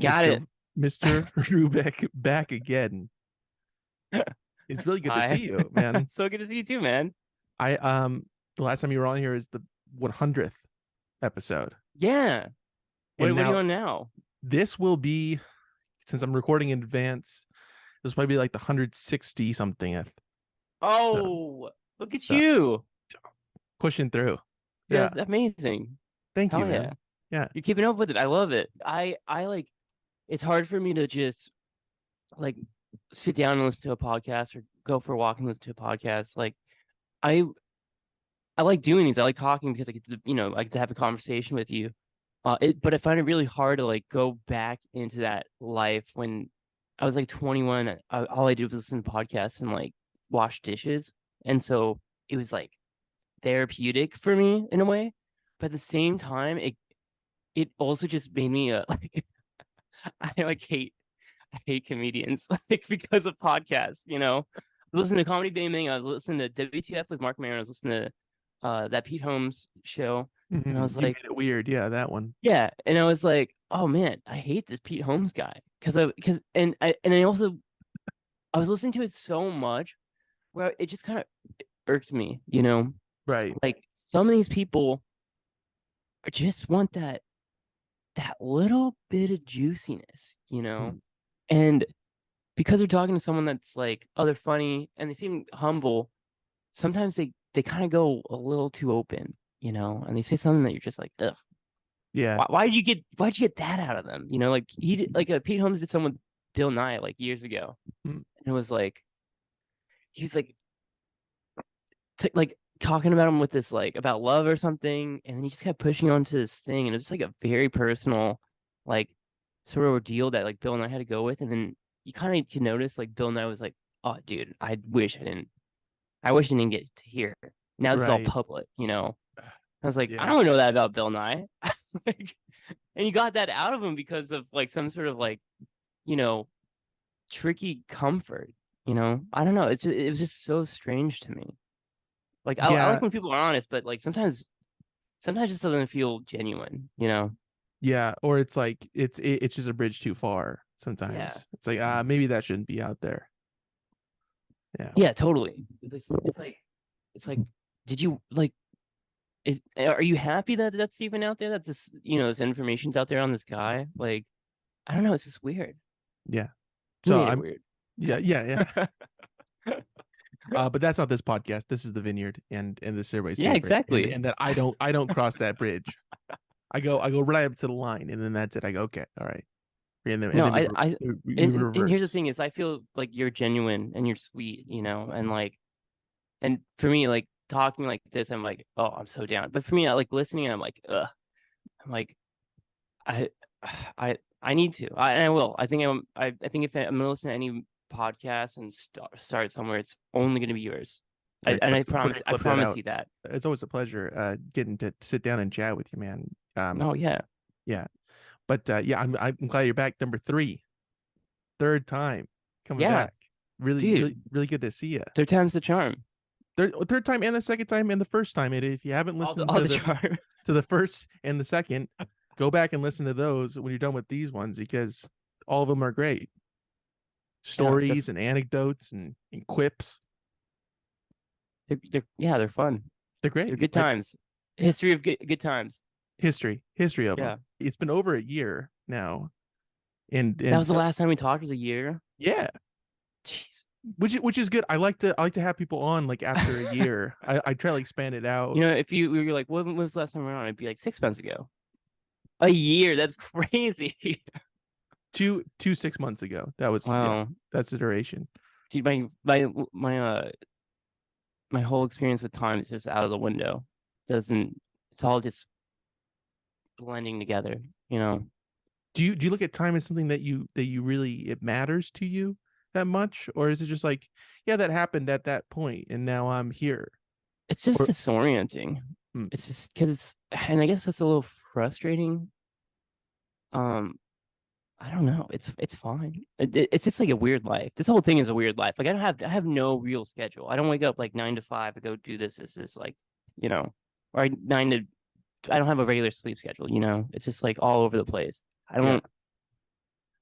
Got Mr. it. Mr. Rubeck back again. It's really good to see Hi. you, man. So good to see you too, man. I the last time you were on here is the 100th episode. Yeah. And What are you now on now? this will be, since I'm recording in advance, this will probably be like the 160 somethingth. So, Oh, look at so you. pushing through. Yeah. That's amazing. Thank you, Hell yeah. man. Yeah. You're keeping up with it. I love it. I like it's hard for me to just like sit down and listen to a podcast or go for a walk and listen to a podcast. Like I I like doing these. I like talking because I get to, I get to have a conversation with you. But I find it really hard to like go back into that life when I was like 21. All I did was listen to podcasts and like wash dishes, and so it was like therapeutic for me in a way. But at the same time, it also just made me like I like I hate comedians like because of podcasts. Listen to Comedy Bang Bang. I was listening to WTF with Mark Maron. I was listening to that Pete Holmes show, and I was You like, made it weird. Yeah, that one. yeah, and I was like, oh man, I hate this Pete Holmes guy because I was listening to it so much where it just kind of irked me, Right. like some of these people just want that little bit of juiciness, Mm. and because they're talking to someone that's like, oh, they're funny and they seem humble, sometimes they kind of go a little too open, and they say something that you're just like, ugh. Yeah. Why'd you get that out of them? Like he did, like Pete Holmes did some with Bill Nye like years ago, Mm. and it was like he was like like talking about him with this like about love or something, and then he just kept pushing on to this thing, and it was like a very personal, like sort of ordeal that like Bill Nye had to go with, and then you kind of could notice like Bill Nye was like, oh, dude, I wish I didn't get to hear. Now this is all Right. public. I was like, I Yeah. don't know that about Bill Nye. Like, and you got that out of him because of like some sort of like, you know, tricky comfort. I don't know. It was just so strange to me. Like I like Yeah. when people are honest, but like sometimes it just doesn't feel genuine. Yeah. Or it's like it's just a bridge too far Yeah. sometimes. It's like, maybe that shouldn't be out there. Yeah. Yeah, totally. It's like, did you like are you happy that that's even out there? That this information's out there on this guy? Like, I don't know, it's just weird. Yeah. He So made it I'm weird. yeah, yeah, yeah. But that's not this podcast. This is the Vineyard, and this is everybody's Yeah, favorite. And exactly. and that I don't cross that bridge. I go right up to the line, and then that's it. I go, okay, all right. And No, then I we and here's the reverse. thing is I feel like you're genuine and you're sweet, and like and for me, like talking like this, I'm like, oh, I'm so down. But for me, I like listening and I'm like, ugh. I'm like, I I need to. And I will. I think if I'm gonna listen to any podcast and start somewhere, it's only gonna be yours. Right, And we're gonna I clip that promise out. you that. It's always a pleasure getting to sit down and chat with you, man. Oh yeah. Yeah. But yeah, I'm glad you're back. Number three, third time coming Yeah, back. Really, really, dude. really good to see you. Third time's the charm. Third time and the second time and the first time. And if you haven't listened All the charm. to the first and the second, go back and listen to those when you're done with these ones because all of them are great. Yeah, Stories and anecdotes and quips. they're fun. They're They're great. good times. Yeah. History of good times. History of them. Yeah. It's been over a year now, and That and was the so, last time we talked was a year. yeah, Jeez. which is good. I like to have people on like after a year. I try to like span it out. If we were like, when was the last time we were on? I'd be like 6 months ago. A year. That's crazy. Two 6 months ago. That was yeah. Wow. That's the duration. Dude, my whole experience with time is just out of the window. Doesn't It's all just blending together, you know? Do you look at time as something that you really it matters to you that much, or is it just like, yeah, that happened at that point and now I'm here? It's just Or disorienting. hmm, It's just and I guess that's a little frustrating. Um, I don't know. It's fine. It's just like a weird life. This whole thing is a weird life. Like I have no real schedule. I don't wake up like 9 to 5 and go do this like, you know, or nine to. I don't have a regular sleep schedule. It's just like all over the place. I yeah. don't.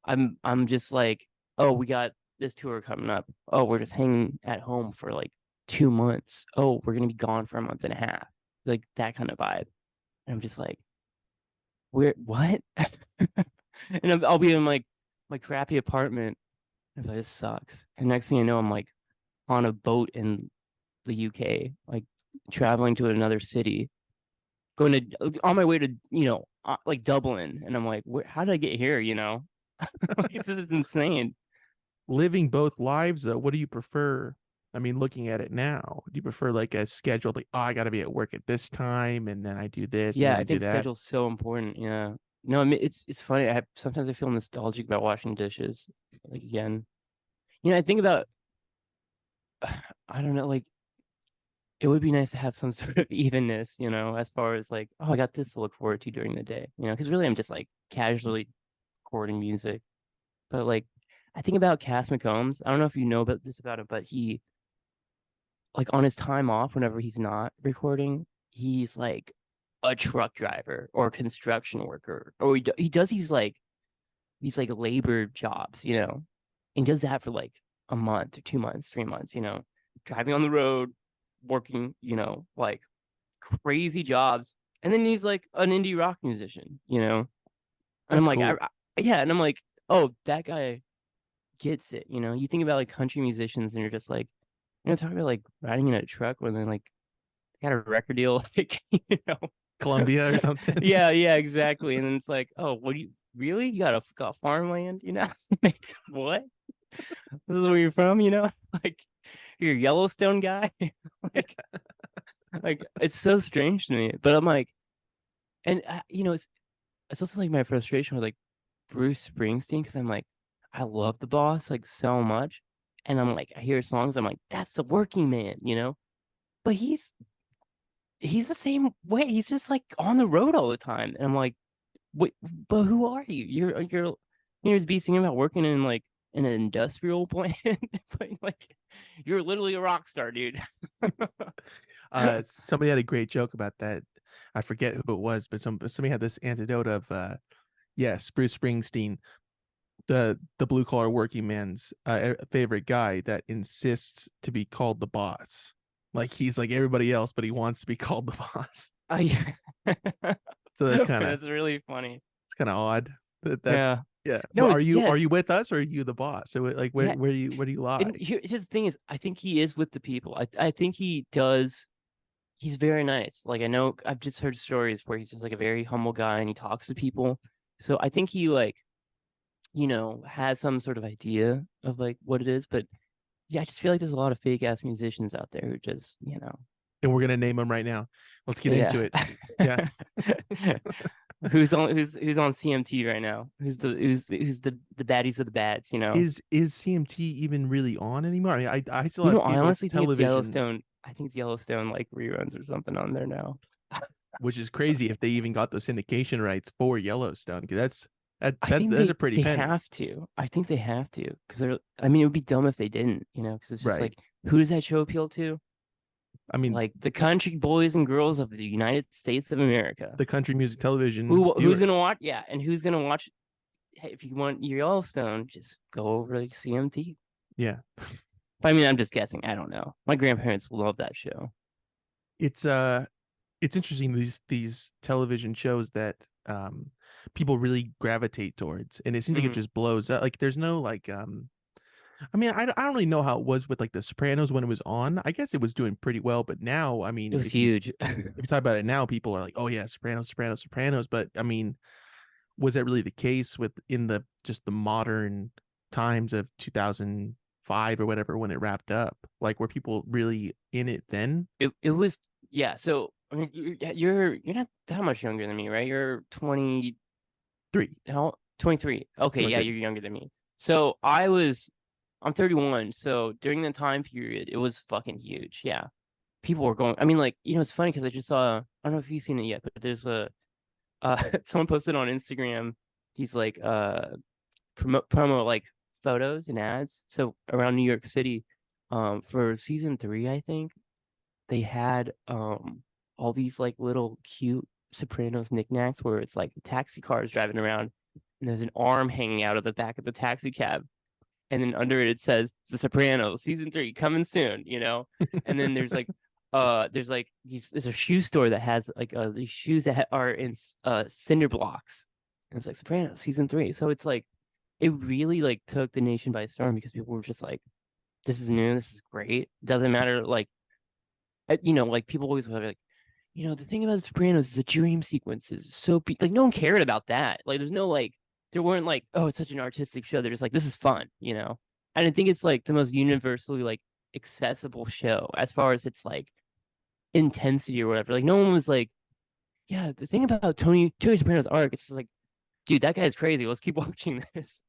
I'm just like, oh, we got this tour coming up. Oh, we're just hanging at home for like 2 months. Oh, we're gonna be gone for a month and a half. Like that kind of vibe. And I'm just like, we're what? And I'll be in like my crappy apartment. I'm like, this sucks. And next thing I know, I'm like on a boat in the UK, like traveling to another city, going to on my way to like Dublin, and I'm like, how did I get here? Like this is insane. Living both lives though, what do you prefer? I mean, looking at it now, do you prefer like a schedule, like, oh, I got to be at work at this time, and then I do this, and Yeah, then I I do think that? schedule's so important. Yeah. No, I mean it's funny. Sometimes I feel nostalgic about washing dishes. Like again, I think about I don't know, like it would be nice to have some sort of evenness, as far as like, oh, I got this to look forward to during the day, because really I'm just like casually recording music. But like, I think about Cass McCombs. I don't know if you know about this about him, but he, like, on his time off, whenever he's not recording, he's like a truck driver or a construction worker, or he does these like labor jobs, and he does that for like a month or 2 months, 3 months, driving on the road, working, like crazy jobs, and then he's like an indie rock musician, and I'm That's like, cool. yeah, and I'm like, oh, that guy gets it, You think about like country musicians, and you're just like, talking about like riding in a truck when then like got a record deal, like, Columbia or something. yeah, yeah, exactly. And then it's like, oh, what do you really? You got farmland, Like, what? This is where you're from, Like, you're a Yellowstone guy, like, it's so strange to me. But I'm like, and it's also like my frustration with like Bruce Springsteen, because I'm like, I love the boss like so much, and I'm like, I hear songs, I'm like, that's the working man, But he's the same way. He's just like on the road all the time, and I'm like, wait, but who are you? You're just be singing about working in like in an industrial plant, but like you're literally a rock star, dude. Somebody had a great joke about that. I forget who it was, but somebody had this antidote of yes, Bruce Springsteen, the blue collar working man's favorite guy that insists to be called the boss. Like he's like everybody else, but he wants to be called the boss. Oh yeah, So that's really funny. it's kind of odd. That's Yeah, yeah. no, Well, it's yeah, are you with us or are you the boss? So like yeah. where do you lie? And here's the thing is, I think he is with the people. I think he does. He's very nice. Like I know I've just heard stories where he's just like a very humble guy and he talks to people. So I think he like has some sort of idea of like what it is. But yeah, I just feel like there's a lot of fake ass musicians out there who just, And we're gonna name them right now. Let's get into yeah. it. Yeah. Who's on CMT right now? Who's the baddies of the bads, Is CMT even really on anymore? I mean, I still have I cable honestly think it's television, Yellowstone. I think it's Yellowstone like reruns or something on there now. which is crazy if they even got those syndication rights for Yellowstone, because I think that's a they pretty they penny. have to. I think they have to because I mean, it would be dumb if they didn't, because it's just Right. like, who does that show appeal to? I mean, Like the country boys and girls of the United States of America. the country music television Who's gonna viewers. watch? Yeah, and who's gonna watch? Hey, if you want your Yellowstone, just go over to CMT. Yeah. I mean, I'm just guessing. I don't know. My grandparents love that show. It's it's interesting, these television shows that people really gravitate towards, and it seems like it Mm, just blows up. Like there's no like I mean, I don't really know how it was with like the Sopranos when it was on. I guess it was doing pretty well, but now, I it mean, was huge. if you talk about it now, people are like, "Oh yeah, Sopranos, Sopranos, Sopranos." But I mean, was that really the case with in the just the modern times of 2005 or whatever when it wrapped up? Like, were people really in it then? It was, yeah. So I mean, you're not that much younger than me, right? You're 20. 3, How 23? Okay, yeah, 23. you're younger than me. So I'm 31. So during the time period, it was fucking huge. Yeah, people were going. I mean, like, it's funny because I just saw. I don't know if you've seen it yet, but there's someone posted on Instagram these like promo like photos and ads. So around New York City, for season 3, I think they had all these like little cute Sopranos knickknacks where it's like taxi cars driving around, and and there's an arm hanging out of the back of the taxi cab, and then under it says The Sopranos season 3 coming soon, you know. And then there's like there's a shoe store that has like these shoes that are in cinder blocks, and it's like Sopranos season 3. So it's like it really like took the nation by storm because people were just like, this is new, this is great, doesn't matter, like you know, like people always were like, you know, the thing about The Sopranos is the dream sequences. So like no one cared about that. Like there's no like there weren't like, oh, it's such an artistic show. They're just like, this is fun, you know. And I think it's like the most universally like accessible show as far as its like intensity or whatever. Like no one was like, yeah, the thing about Tony Soprano's arc, it's just like, dude, that guy's crazy. Let's keep watching this.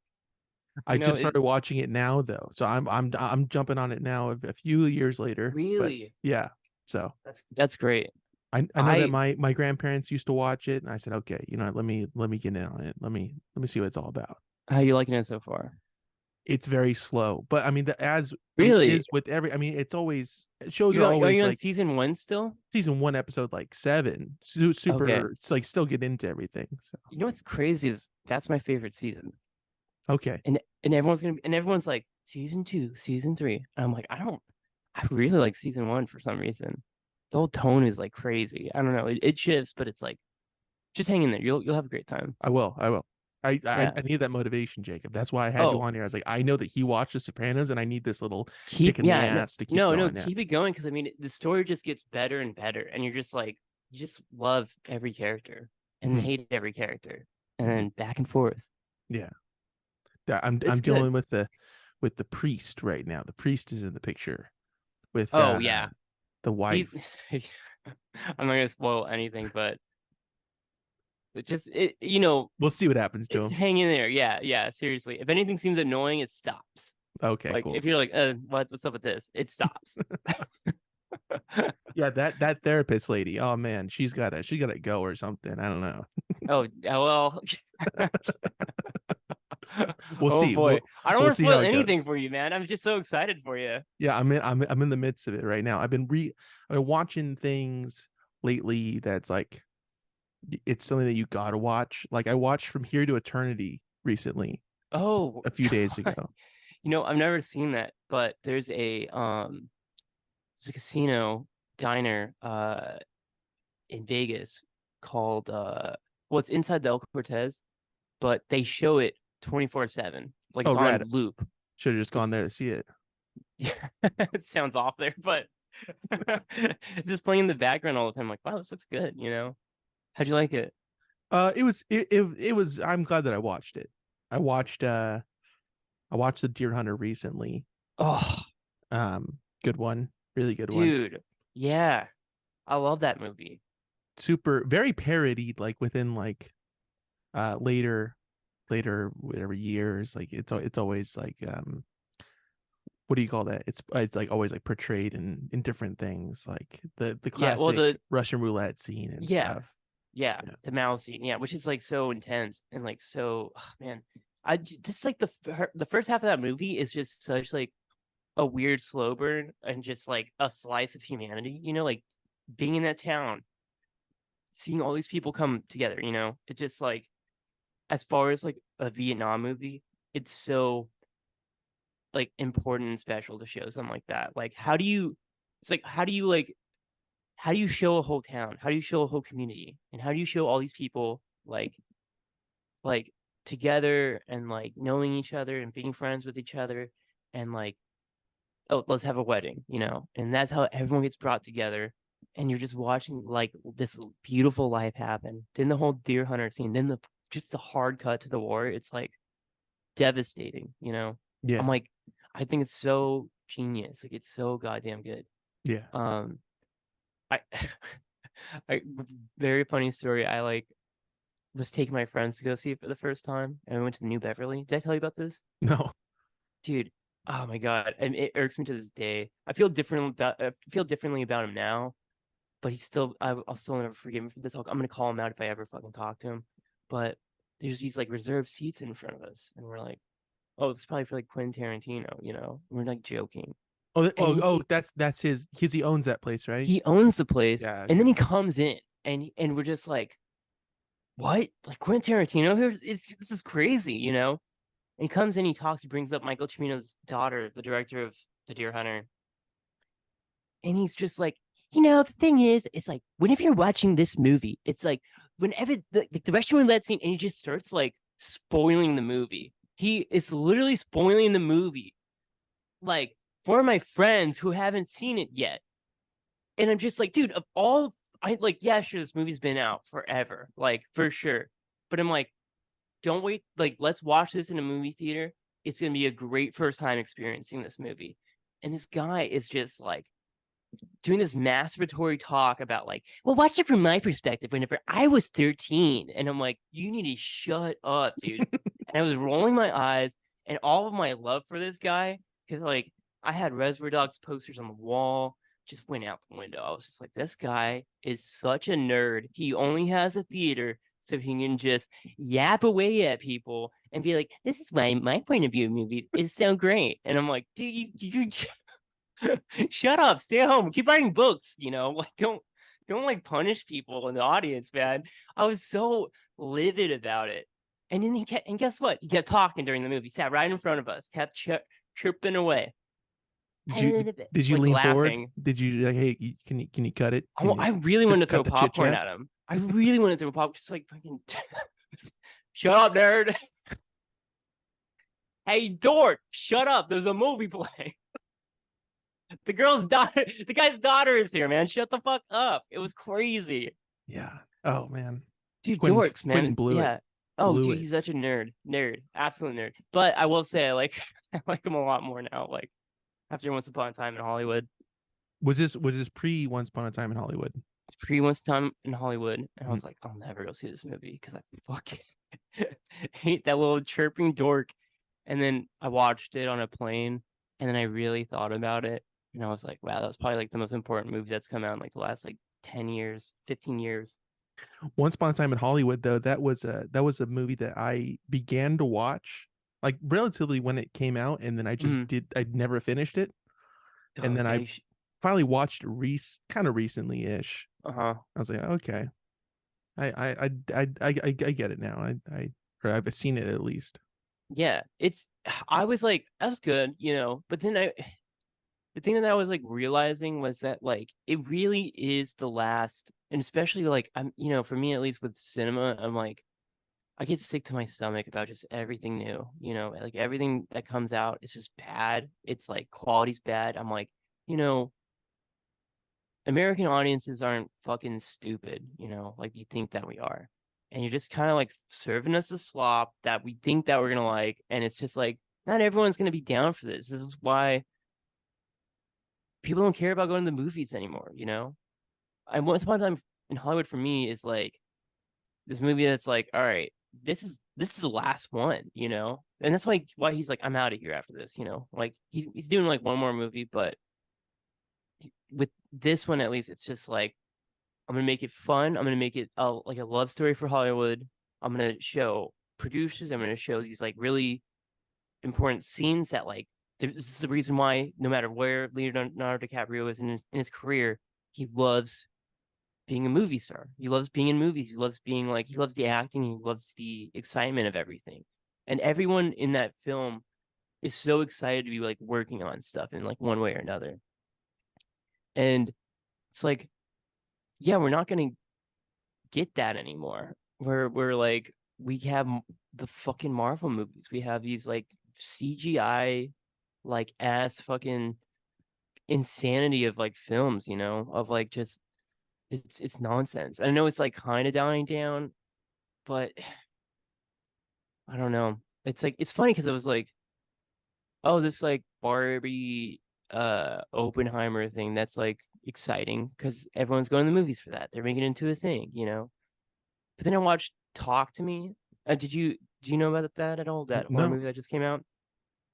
I just started watching it now though, so I'm jumping on it now a few years later. Really? Yeah. So that's great. I know that my grandparents used to watch it, and I said, okay, you know, let me get in on it. Let me see what it's all about. How you liking it so far? It's very slow, but I mean, the ads really is with every. I mean, it's always shows are always you on like season 1 still? Season 1, episode like 7. Super. Okay. It's like still get into everything. So you know what's crazy is that's my favorite season. Okay. And everyone's like season 2, season 3. And I'm like, I really like season 1 for some reason. The whole tone is like crazy. I don't know. It shifts, but it's like just hang in there. You'll have a great time. I will. I need that motivation, Jacob. That's why I had you on here. I was like, I know that he watched The Sopranos, and I need this little kick in the ass to keep going. Keep it going, because I mean the story just gets better and better, and you're just like, you just love every character and hate every character, and then back and forth. Yeah. I'm dealing with the priest right now. The priest is in the picture with the wife. I'm not gonna spoil anything, but just you know, we'll see what happens to him. Hang in there. Yeah, seriously. If anything seems annoying, it stops. Okay, like cool. If you're like, what's up with this? It stops. Yeah, that therapist lady. Oh man, she's gotta go or something. I don't know. Oh well. We'll see. Boy, I don't want to spoil anything for you, man. I'm just so excited for you. Yeah, I'm in the midst of it right now. I've been watching things lately that's like, it's something that you gotta watch. Like I watched From Here to Eternity recently. Oh, a few days ago. You know, I've never seen that, but there's a casino diner in Vegas called it's inside the El Cortez, but they show it 24/7, like it's on loop. Should have just gone there to see it. Yeah, it sounds off there, but it's just playing in the background all the time. Like, wow, this looks good. You know, how'd you like it? It was. I'm glad that I watched it. I watched The Deer Hunter recently. Oh, good one, really good one, dude. Yeah, I love that movie. Super, very parodied, like within like later whatever years. Like it's always like what do you call that? It's like always like portrayed in different things, like the classic the Russian roulette scene and stuff. Yeah, the mouse scene, which is like so intense and like so, man. I just like the first half of that movie is just such like a weird slow burn and just like a slice of humanity, you know, like being in that town, seeing all these people come together, you know, it just like, as far as like a Vietnam movie, it's so like important and special to show something like that. Like, how do you show a whole town? How do you show a whole community? And how do you show all these people like together and like knowing each other and being friends with each other and like, oh, let's have a wedding, you know? And that's how everyone gets brought together. And you're just watching like this beautiful life happen. Then the whole deer hunter scene, then just the hard cut to the war. It's like devastating, you know? Yeah. I'm like, I think it's so genius. Like it's so goddamn good. Yeah. I very funny story. I like was taking my friends to go see it for the first time, and we went to the New Beverly. Did I tell you about this? No, dude. Oh my god, and it irks me to this day. I feel differently about him now, but I'll still never forgive him for this. I'm gonna call him out if I ever fucking talk to him. But there's these like reserved seats in front of us, and we're like, oh, it's probably for like Quentin Tarantino, you know? We're like joking. That's his. He owns that place, right? He owns the place, yeah. And then he comes in, and we're just like, what? Like Quentin Tarantino here? This is crazy, you know? And he comes in, he brings up Michael Cimino's daughter, the director of The Deer Hunter. And he's just like, the thing is, it's like, whenever you're watching this movie, it's like, whenever the restaurant that scene, and he just starts like spoiling the movie. He is literally spoiling the movie, like for my friends who haven't seen it yet. And I'm just like, dude, of all, I like, yeah, sure, this movie's been out forever, like for sure. But I'm like, don't wait, like, let's watch this in a movie theater. It's gonna be a great first time experiencing this movie. And this guy is just like doing this masturbatory talk about like, well, watch it from my perspective whenever I was 13. And I'm like, you need to shut up, dude. And I was rolling my eyes, and all of my love for this guy, because like I had Reservoir Dogs posters on the wall, just went out the window. I was just like, this guy is such a nerd. He only has a theater so he can just yap away at people and be like, this is why my point of view of movies is so great. And I'm like, dude, you shut up, stay home, keep writing books, like don't like punish people in the audience, man. I was so livid about it. And then and guess what? He kept talking during the movie, sat right in front of us, kept chirping away. Did you Like lean forward? laughing. Did you like, hey, can you cut it? Can you I really wanted to throw cut the chit popcorn chat? at him. I really wanted to throw popcorn, just like fucking shut up, nerd. Hey, dork, shut up. There's a movie playing. The guy's daughter is here, man. Shut the fuck up. It was crazy. Yeah. Oh man. Dude, Quentin dorks, man. Quentin blew it. Yeah. Oh, Blew dude, it. he's such a nerd, absolute nerd. But I will say, like, I like him a lot more now. Like after Once Upon a Time in Hollywood, Was this pre Once Upon a Time in Hollywood? it's pre Once Upon a Time in Hollywood, and I Mm. was like, I'll never go see this movie because I fucking hate that little chirping dork. And then I watched it on a plane, and then I really thought about it, and I was like, wow, that was probably like the most important movie that's come out in like the last like 10 years, 15 years. Once Upon a Time in Hollywood, though, that was a movie that I began to watch like relatively when it came out, and then I'd never finished it, and Oh then yeah, I finally watched it kind of recently ish. uh-huh. I was like, okay, I get it now. Or I've seen it at least. Yeah, I was like, that was good, but then the thing that I was like realizing was that like it really is the last, and especially like for me at least with cinema, I'm like, I get sick to my stomach about just everything new, like everything that comes out is just bad. It's like quality's bad. I'm like, you know, American audiences aren't fucking stupid, like you think that we are. And you're just kind of like serving us a slop that we think that we're gonna like, and it's just like not everyone's gonna be down for this. This is why people don't care about going to the movies anymore, And Once Upon a Time in Hollywood for me is like this movie that's like, all right, this is the last one, And that's why he's like, I'm out of here after this, Like he's doing like one more movie, but with this one at least, it's just like I'm gonna make it fun. I'm gonna make it like a love story for Hollywood. I'm gonna show producers. I'm gonna show these like really important scenes that like this is the reason why no matter where Leonardo DiCaprio is in his career, he loves being a movie star. He loves being in movies. He loves the acting. He loves the excitement of everything. And everyone in that film is so excited to be like working on stuff in like one way or another. And it's like, yeah, we're not gonna get that anymore. We're like we have the fucking Marvel movies. We have these like CGI like ass fucking insanity of like films, of like just it's nonsense. I know it's like kind of dying down, but I don't know. It's like it's funny because it was like, oh, this like Barbie Oppenheimer thing that's like exciting because everyone's going to the movies for that. They're making it into a thing. But then I watched Talk to Me. Do you know about that at all? That horror No. movie that just came out?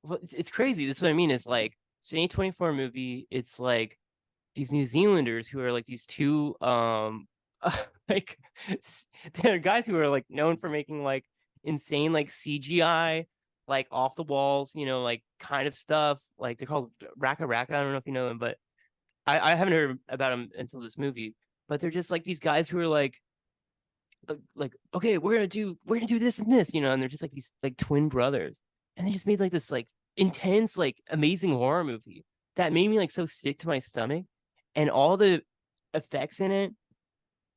Well, it's crazy. This is what I mean. It's like it's an A24 movie. It's like these New Zealanders who are like these two like they're guys who are like known for making like insane like CGI like off the walls, like kind of stuff. Like they're called Raka Raka. I don't know if you know them, but I haven't heard about them until this movie. But they're just like these guys who are like like, okay, we're gonna do this and this, and they're just like these like twin brothers, and they just made like this like intense, like amazing horror movie that made me like so sick to my stomach, and all the effects in it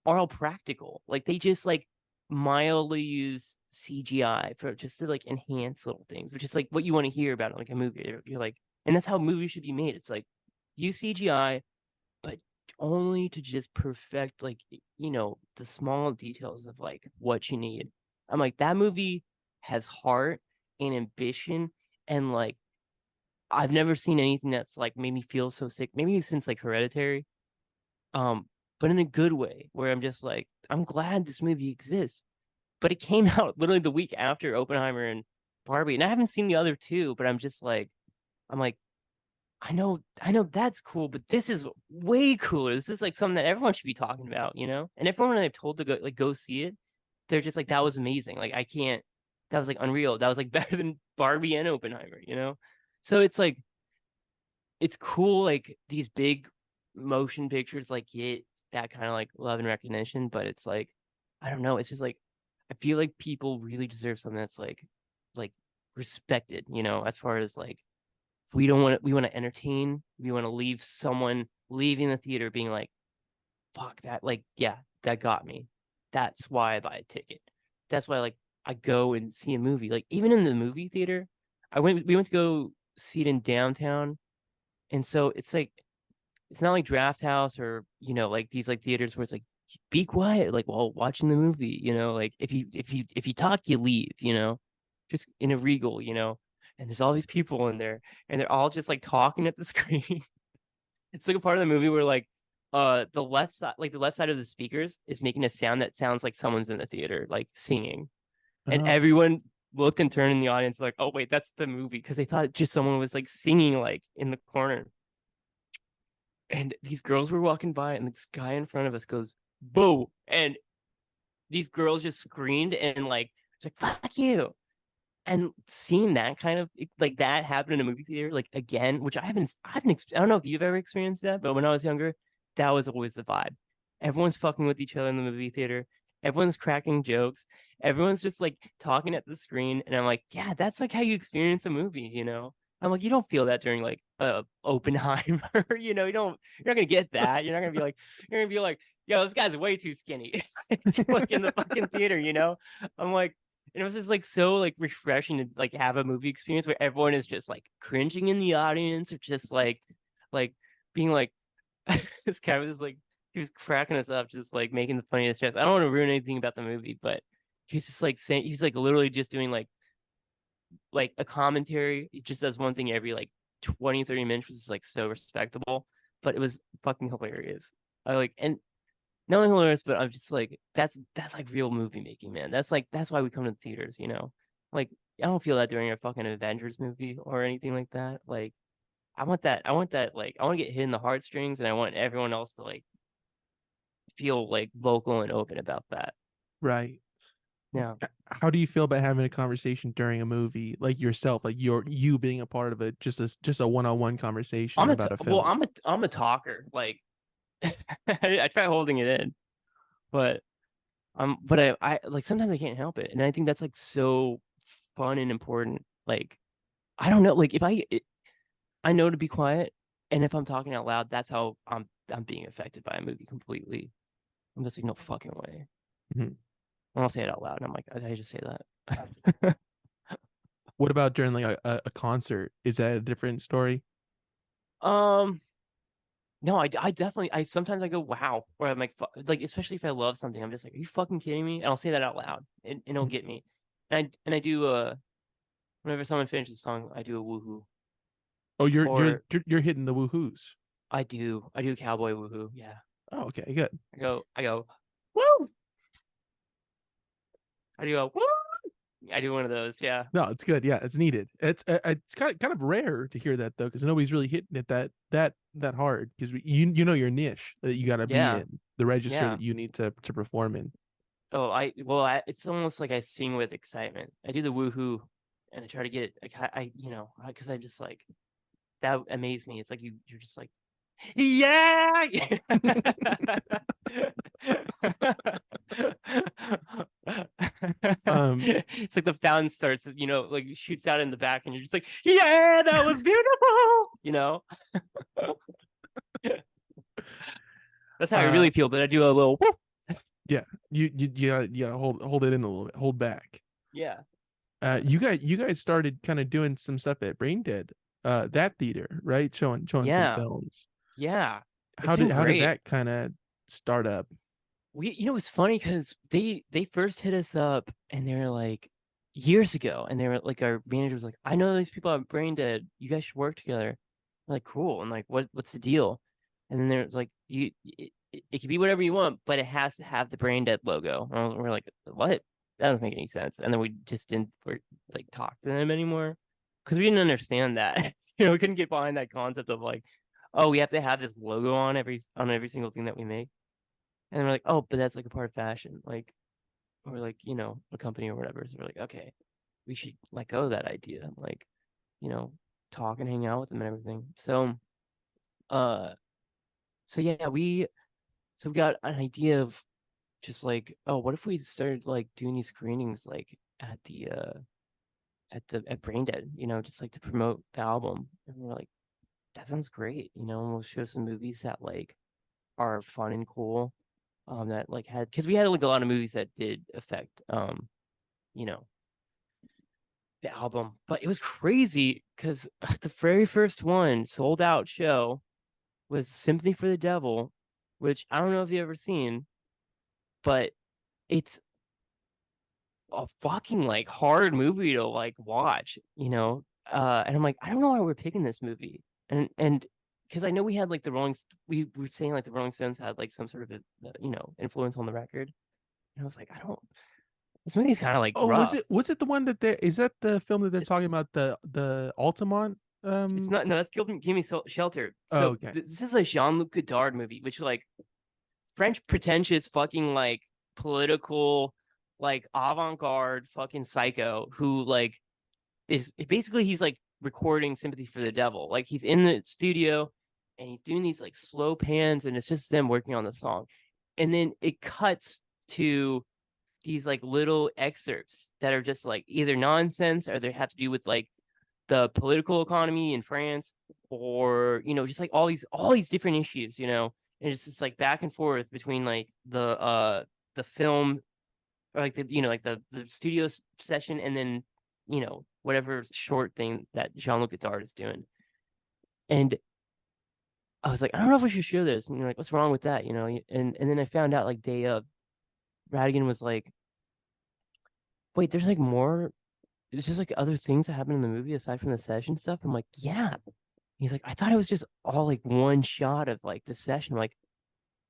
are all practical. Like they just like mildly use CGI for just to like enhance little things, which is like what you want to hear about like a movie. You're like, and that's how movies should be made. It's like use CGI, but only to just perfect like the small details of like what you need. I'm like that movie has heart and ambition, and like I've never seen anything that's like made me feel so sick. Maybe since like Hereditary, but in a good way, where I'm just like I'm glad this movie exists. But it came out literally the week after Oppenheimer and Barbie, and I haven't seen the other two. But I'm like, I know that's cool, but this is way cooler. This is like something that everyone should be talking about. And everyone I've told to go see it, they're just like, that was amazing. Like I can't, that was like unreal. That was like better than Barbie and Oppenheimer. So it's like it's cool, like these big motion pictures like get that kind of like love and recognition, but it's like I don't know, it's just like I feel like people really deserve something that's like respected, as far as like we want to entertain. We want to leave someone leaving the theater being like, fuck that. Like, yeah, that got me. That's why I buy a ticket. That's why like I go and see a movie. Like even in the movie theater, we went to go see it in downtown. And so it's like it's not like Draft House or like these like theaters where it's like be quiet like while watching the movie. Like if you talk you leave. Just in a Regal. And there's all these people in there and they're all just like talking at the screen. It's like a part of the movie where like the left side of the speakers is making a sound that sounds like someone's in the theater like singing, and Oh, everyone looked and turned in the audience like, oh wait, that's the movie, because they thought just someone was like singing like in the corner. And these girls were walking by and this guy in front of us goes boo, and these girls just screamed and like it's like fuck you. And seeing that kind of like that happen in a movie theater, like again, which I don't know if you've ever experienced that, but when I was younger, that was always the vibe. Everyone's fucking with each other in the movie theater. Everyone's cracking jokes. Everyone's just like talking at the screen. And I'm like, yeah, that's like how you experience a movie. I'm like, you don't feel that during like Oppenheimer. You're not gonna get that. You're gonna be like, yo, this guy's way too skinny. Like in the fucking theater. I'm like, and it was just like so like refreshing to like have a movie experience where everyone is just like cringing in the audience or just like being like this guy was just like he was cracking us up, just like making the funniest jokes. I don't want to ruin anything about the movie, but he's just like saying he's like literally just doing like a commentary. He just does one thing every like 20, 30 minutes, which is like so respectable. But it was fucking hilarious. I like and not only hilarious, but I'm just like that's like real movie making, man. That's why we come to the theaters. Like I don't feel that during a fucking Avengers movie or anything like that. Like I want that like I want to get hit in the heartstrings, and I want everyone else to like feel like vocal and open about that. right. Yeah. How do you feel about having a conversation during a movie, like yourself, like you being a part of it, just a one-on-one conversation about a film? I'm a talker. Like I try holding it in, but I like sometimes I can't help it. And I think that's like so fun and important. Like I don't know, like if I know to be quiet, and if I'm talking out loud, that's how I'm being affected by a movie completely. I'm just like, no fucking way. Mhm. I don't say it out loud, and I'm like, I just say that. What about during like a concert? Is that a different story? um, no, I definitely sometimes I go wow, or I'm like like especially if I love something, I'm just like, are you fucking kidding me? And I'll say that out loud, and it'll get me. And I do whenever someone finishes the song, I do a woohoo, Oh, or you're hitting the woohoos. I do a cowboy woohoo. Yeah, Oh, okay, good. I go woo. I do a woo. I do one of those. Yeah. No, it's good. Yeah, it's needed. It's kind of rare to hear that though, because nobody's really hitting it that hard. Because you know your niche that you got to be Yeah. in, the register Yeah. that you need to perform in. Oh, it's almost like I sing with excitement. I do the woohoo, and I try to get it. Like because I just like that amazed me. It's like you're just like, yeah. It's like the fountain starts, like shoots out in the back, and you're just like, yeah, that was beautiful. That's how I really feel. But I do a little, whoop. Yeah, you gotta hold it in a little bit, hold back. Yeah, You guys started kind of doing some stuff at Brain Dead, that theater, right? Showing some yeah, films. yeah. It's How been did great. that kind of start up? It's funny because they first hit us up, and they were like years ago, and they were like, our manager was like, I know these people at Brain Dead, you guys should work together. I'm like, cool. And like, what's the deal? And then there's like, it can be whatever you want, but it has to have the Brain Dead logo. And we're like, what? That doesn't make any sense. And then we just didn't like talk to them anymore because we didn't understand that. We couldn't get behind that concept of like, oh, we have to have this logo on every single thing that we make. And we're like, oh, but that's like a part of fashion, like, or like, a company or whatever. So we're like, okay, we should let go of that idea, like, you know, talk and hang out with them and everything. Uh, so yeah, we got an idea of just like, oh, what if we started like doing these screenings like at Brain Dead, just like to promote the album. And we're like, that sounds great, and we'll show some movies that like are fun and cool. That like had because we had like a lot of movies that did affect you know, the album. But it was crazy because the very first one sold out show was Sympathy for the Devil, which I don't know if you've ever seen, but it's a fucking like hard movie to like watch. And I'm like, I don't know why we're picking this movie. And because I know we had like we were saying like the Rolling Stones had like some sort of influence on the record. And I was like, I don't this movie's kind of like Oh, was rough. it the one that is that the film that they're It's talking about, the Altamont? it's not no, that's Give Me Shelter. Oh, So okay. this is a Jean-Luc Godard movie, which like French pretentious fucking like political like avant-garde fucking psycho who like is basically he's like recording Sympathy for the Devil. Like he's in the studio and he's doing these like slow pans and it's just them working on the song. And then it cuts to these like little excerpts that are just like either nonsense or they have to do with like the political economy in France or just like all these different issues. And it's just like back and forth between like the film or like the studio session and then whatever short thing that Jean-Luc Godard is doing. And I was like, I don't know if we should show this. And you're like, what's wrong with that? And then I found out like day of Radigan was like, wait, there's like more. It's just like other things that happen in the movie aside from the session stuff. I'm like, yeah. He's like, I thought it was just all like one shot of like the session. I'm like,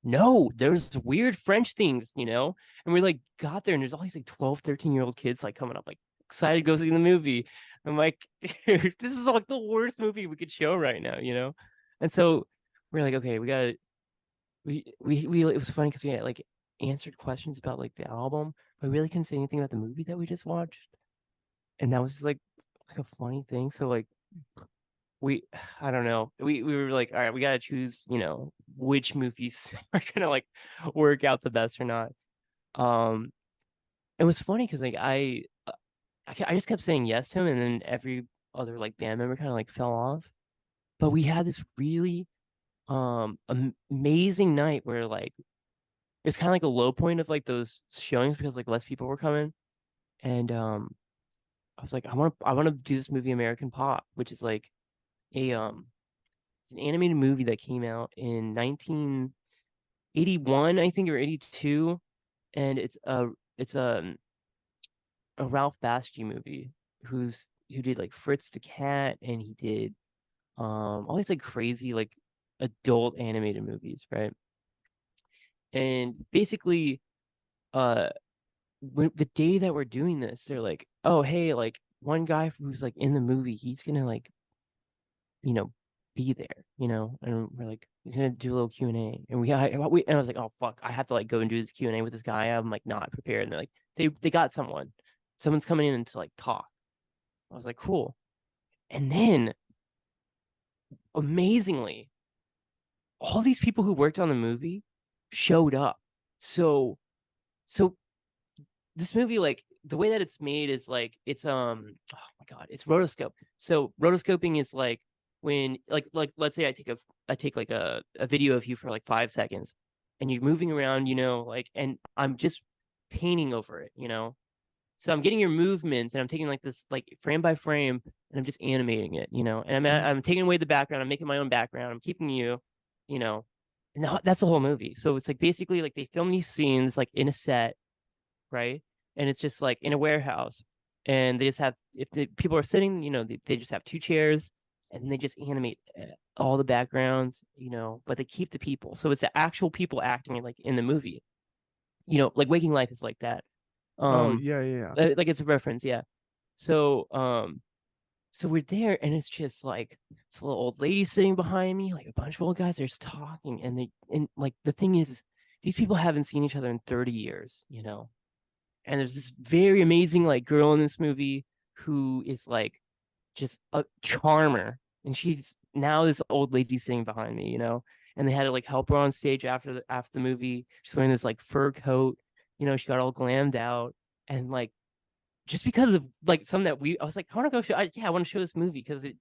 no, there's weird French things. And we like got there and there's all these like 12, 13-year-old kids like coming up like excited to go see the movie. I'm like, dude, this is like the worst movie we could show right now. And so we're like, okay, we it was funny because we had like answered questions about like the album, but we really couldn't say anything about the movie that we just watched. And that was just like a funny thing. So like we I don't know. We were like, all right, we gotta choose, which movies are gonna like work out the best or not. Um, it was funny because like I just kept saying yes to him, and then every other like band member kind of like fell off. But we had this really amazing night where like it's kind of like a low point of like those showings because like less people were coming, and I was like, I want to do this movie American Pop, which is like a it's an animated movie that came out in 1981, I think, or 82, and it's a Ralph Bakshi movie who did like Fritz the Cat, and he did all these like crazy like adult animated movies, right? And basically, uh, the day that we're doing this, they're like, oh hey, like one guy who's like in the movie, he's gonna like you know, be there. And we're like, he's gonna do a little Q&A. And I was like, oh fuck, I have to like go and do this Q&A with this guy. I'm like not prepared. And they're like, they got someone. Someone's coming in to like talk. I was like, cool. And then amazingly, all these people who worked on the movie showed up. So So this movie, like the way that it's made is like it's oh my god, it's rotoscope. So rotoscoping is like when like let's say I take like a video of you for like 5 seconds and you're moving around, like, and I'm just painting over it, so I'm getting your movements and I'm taking like this like frame by frame and I'm just animating it, and Mhm. I'm taking away the background, I'm making my own background, I'm keeping you, you know and that's the whole movie. So it's like basically like they film these scenes like in a set, right? And it's just like in a warehouse, and they just have, if the people are sitting, they just have two chairs, and they just animate all the backgrounds, but they keep the people. So it's the actual people acting like in the movie, like Waking Life is like that. Oh Um, yeah, yeah, yeah. like it's a reference, yeah. So so we're there, and it's just like this little old lady sitting behind me, like a bunch of old guys are just talking, and like the thing is, these people haven't seen each other in 30 years, and there's this very amazing like girl in this movie who is like just a charmer, and she's now this old lady sitting behind me, and they had to like help her on stage after the movie. She's wearing this like fur coat, she got all glammed out, and like just because of like something that I was like, I want to go show. Yeah, I want to show this movie because it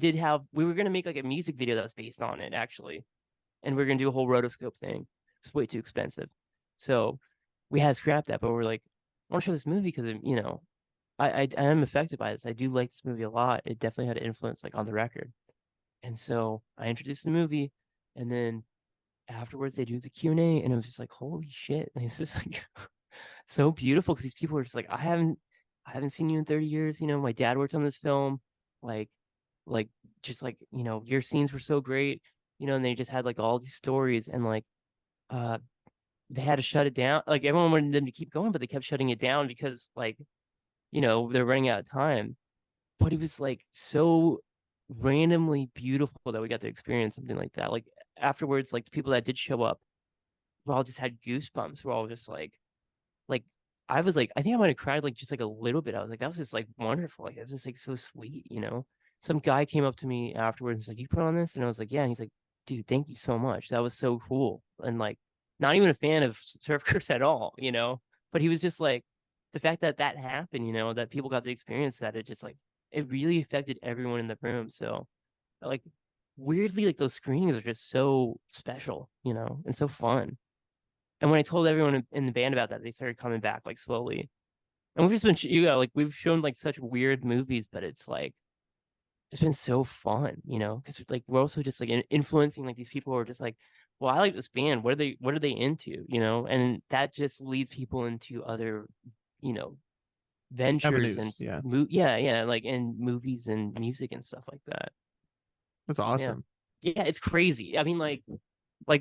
did have. We were gonna make like a music video that was based on it actually, and we are gonna do a whole rotoscope thing. It's way too expensive, so we had to scrap that. But we're like, I want to show this movie because I am affected by this. I do like this movie a lot. It definitely had an influence like on the record, and so I introduced the movie, and then afterwards they do the Q&A, and it was just like, holy shit, and it's just like so beautiful because these people were just like, I haven't seen you in 30 years. My dad worked on this film, like like just like, your scenes were so great, and they just had like all these stories, and like uh they had to shut it down. Like everyone wanted them to keep going, but they kept shutting it down because like, they're running out of time. But it was like so randomly beautiful that we got to experience something like that. Like afterwards, like the people that did show up, we all just had goosebumps. We're all just like I was like, I think I might have cried like just like a little bit. I was like, that was just like wonderful. Like it was just like so sweet. Some guy came up to me afterwards and was like, you put on this? And I was like, yeah. And he's like, dude, thank you so much. That was so cool. And like, not even a fan of Surf Curse at all. But he was just like, the fact that that happened, that people got to experience that, it just like, it really affected everyone in the room. So like, weirdly, like those screenings are just so special, and so fun. And when I told everyone in the band about that, they started coming back like slowly. And we've just been, like we've shown like such weird movies, but it's like it's been so fun, because like we're also just like influencing like these people who are just like, well, I like this band. What are they into, And that just leads people into other, you know, ventures and Avenues. Yeah, yeah, yeah, like in movies and music and stuff like that. that's Yeah, awesome. yeah, it's crazy. I mean, like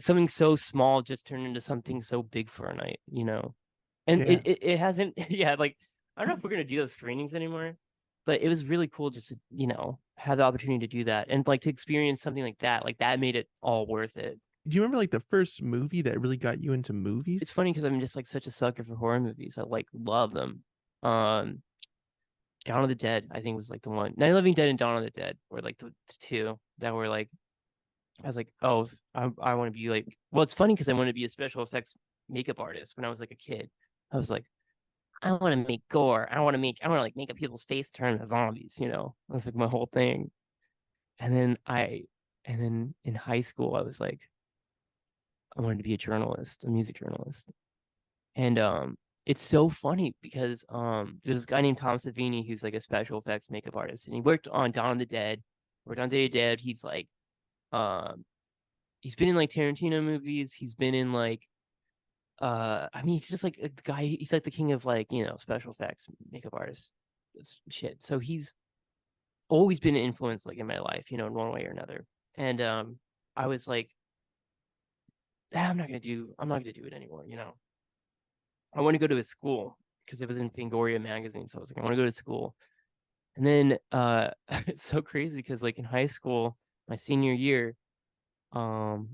something so small just turned into something so big for a night. And Yeah. it hasn't, yeah, like I don't know if we're gonna do those screenings anymore, but it was really cool just to, have the opportunity to do that and like to experience something like that made it all worth it. Do you remember like the first movie that really got you into movies? It's funny because I'm just like such a sucker for horror movies. I like love them. Um, Dawn of the Dead, I think was like the one. Night of the Living Dead and Dawn of the Dead were like the two that were like, I was like, oh, I want to be like, well, it's funny because I wanted to be a special effects makeup artist when I was like a kid. I was like, I want to make gore. I want to like make up people's face turn into zombies. That's like my whole thing. And then and then in high school, I was like, I wanted to be a journalist, a music journalist. And it's so funny because there's this guy named Tom Savini who's like a special effects makeup artist, and he worked on Dawn of the Dead, worked on Day of the Dead. He's like, um, he's been in like Tarantino movies. He's been in like, I mean, he's just like a guy. He's like the king of like, special effects makeup artists, shit. So he's always been an influence like in my life, in one way or another. And I was like, I'm not gonna do it anymore. I want to go to a school because it was in Fangoria magazine. So I was like, I want to go to school. And then it's so crazy because like in high school, my senior year, um,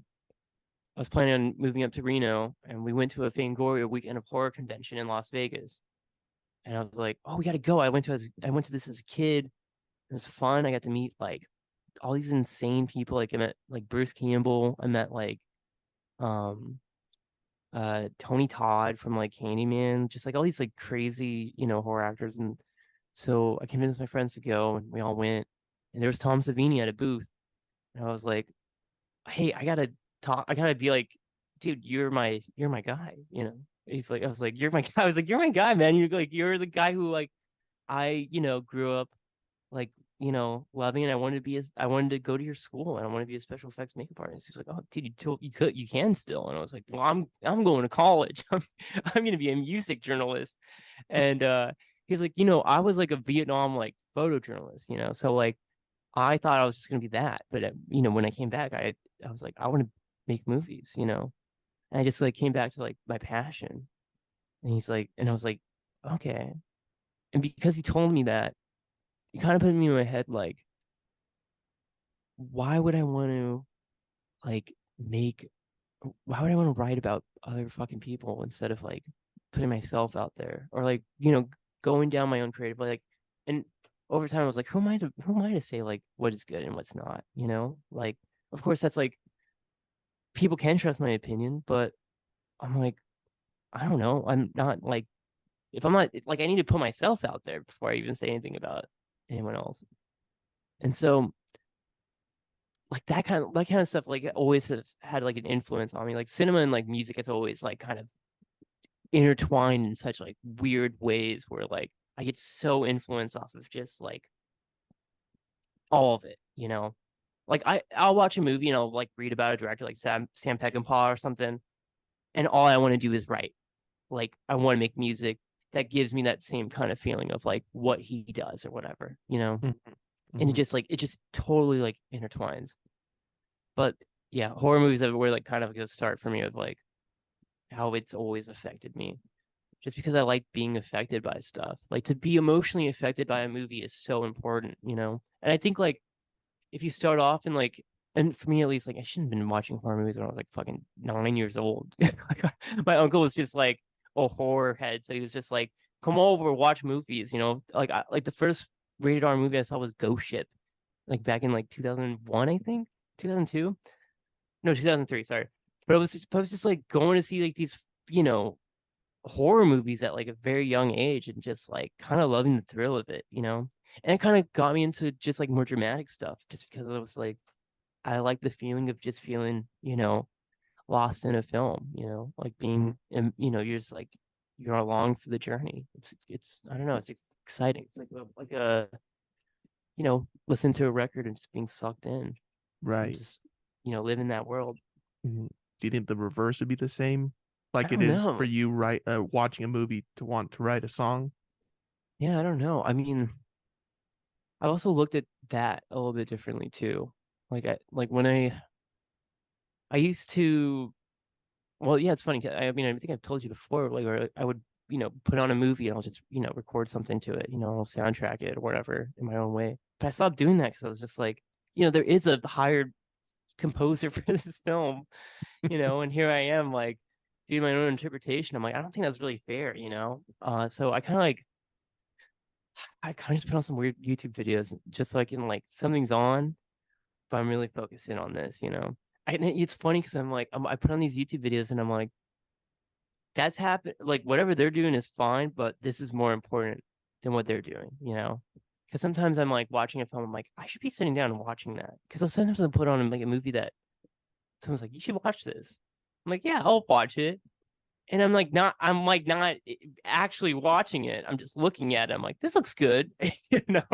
I was planning on moving up to Reno, and we went to a Fangoria weekend of horror convention in Las Vegas. And I was like, oh, we got to go. I went to this as a kid. It was fun. I got to meet like all these insane people. Like I met like Bruce Campbell. I met like um Tony Todd from like Candyman, just like all these like crazy, horror actors. And so I convinced my friends to go, and we all went. And there was Tom Savini at a booth, and I was like, "Hey, I gotta talk. I gotta be like, dude, you're my guy." He's like, I was like, "You're my guy." I was like, "You're my guy, man. You're the guy who like I grew up like loving, and I wanted to go to your school, and I want to be a special effects makeup artist." He's like, "Oh, dude, you can still." And I was like, "Well, I'm going to college. I'm gonna be a music journalist." And he's like, I was like a Vietnam like photojournalist, so like I thought I was just gonna be that. But when I came back, I was like, I want to make movies, and I just like came back to like my passion. And he's like, and I was like, okay. And because he told me that, it kind of put me in my head like, why would I want to like make why would I want to write about other fucking people instead of like putting myself out there, or like going down my own creative like. And over time I was like, who am I to say like what is good and what's not, like, of course that's like people can trust my opinion, but I'm like, I don't know, I'm not like, if I'm not like, I need to put myself out there before I even say anything about anyone else. And so like that kind of stuff like always has had like an influence on me. Like cinema and like music, it's always like kind of intertwined in such like weird ways where like I get so influenced off of just like all of it. Like I'll watch a movie and I'll like read about a director like Sam Peckinpah or something, and all I want to do is write. Like I want to make music that gives me that same kind of feeling of like what he does or whatever. Mhm. And Mhm. it just totally like intertwines. But yeah, horror movies were like kind of like a start for me of like how it's always affected me. Just because I like being affected by stuff. Like to be emotionally affected by a movie is so important. And I think like if you start off and like, and for me at least, like I shouldn't have been watching horror movies when I was like fucking 9 years old. My uncle was just like a horror head, so he was just like, "Come over, watch movies." Like the first rated R movie I saw was Ghost Ship, like back in like 2001, I think, 2002. No, 2003. Sorry, but I was just like going to see like these you know horror movies at like a very young age, and just like kind of loving the thrill of it. And it kind of got me into just like more dramatic stuff, just because I was like, I like the feeling of just feeling lost in a film, like being, and you're just like, you're along for the journey. It's I don't know, it's exciting. It's like listen to a record and just being sucked in and Right. just live in that world. Mhm. Do you think the reverse would be the same, I like it don't is for know. you, right? Watching a movie to want to write a song. Yeah, I don't know. I mean, I also looked at that a little bit differently too. Like when I used to, well, yeah, it's funny. I mean, I think I've told you before, like, where I would, put on a movie and I'll just record something to it, I'll soundtrack it or whatever in my own way. But I stopped doing that because I was just like, there is a hired composer for this film, and here I am, like, doing my own interpretation. I'm like, I don't think that's really fair. So I kind of just put on some weird YouTube videos just so I can like something's on, but I'm really focusing on this. And it's funny because I put on these YouTube videos and I'm like, that's happened. Like whatever they're doing is fine, but this is more important than what they're doing. Because sometimes I'm like watching a film, I'm like, I should be sitting down and watching that. Because sometimes I put on like a movie that someone's like, you should watch this. I'm like, yeah, I'll watch it. And I'm not actually watching it. I'm just looking at it. I'm like, this looks good. I'm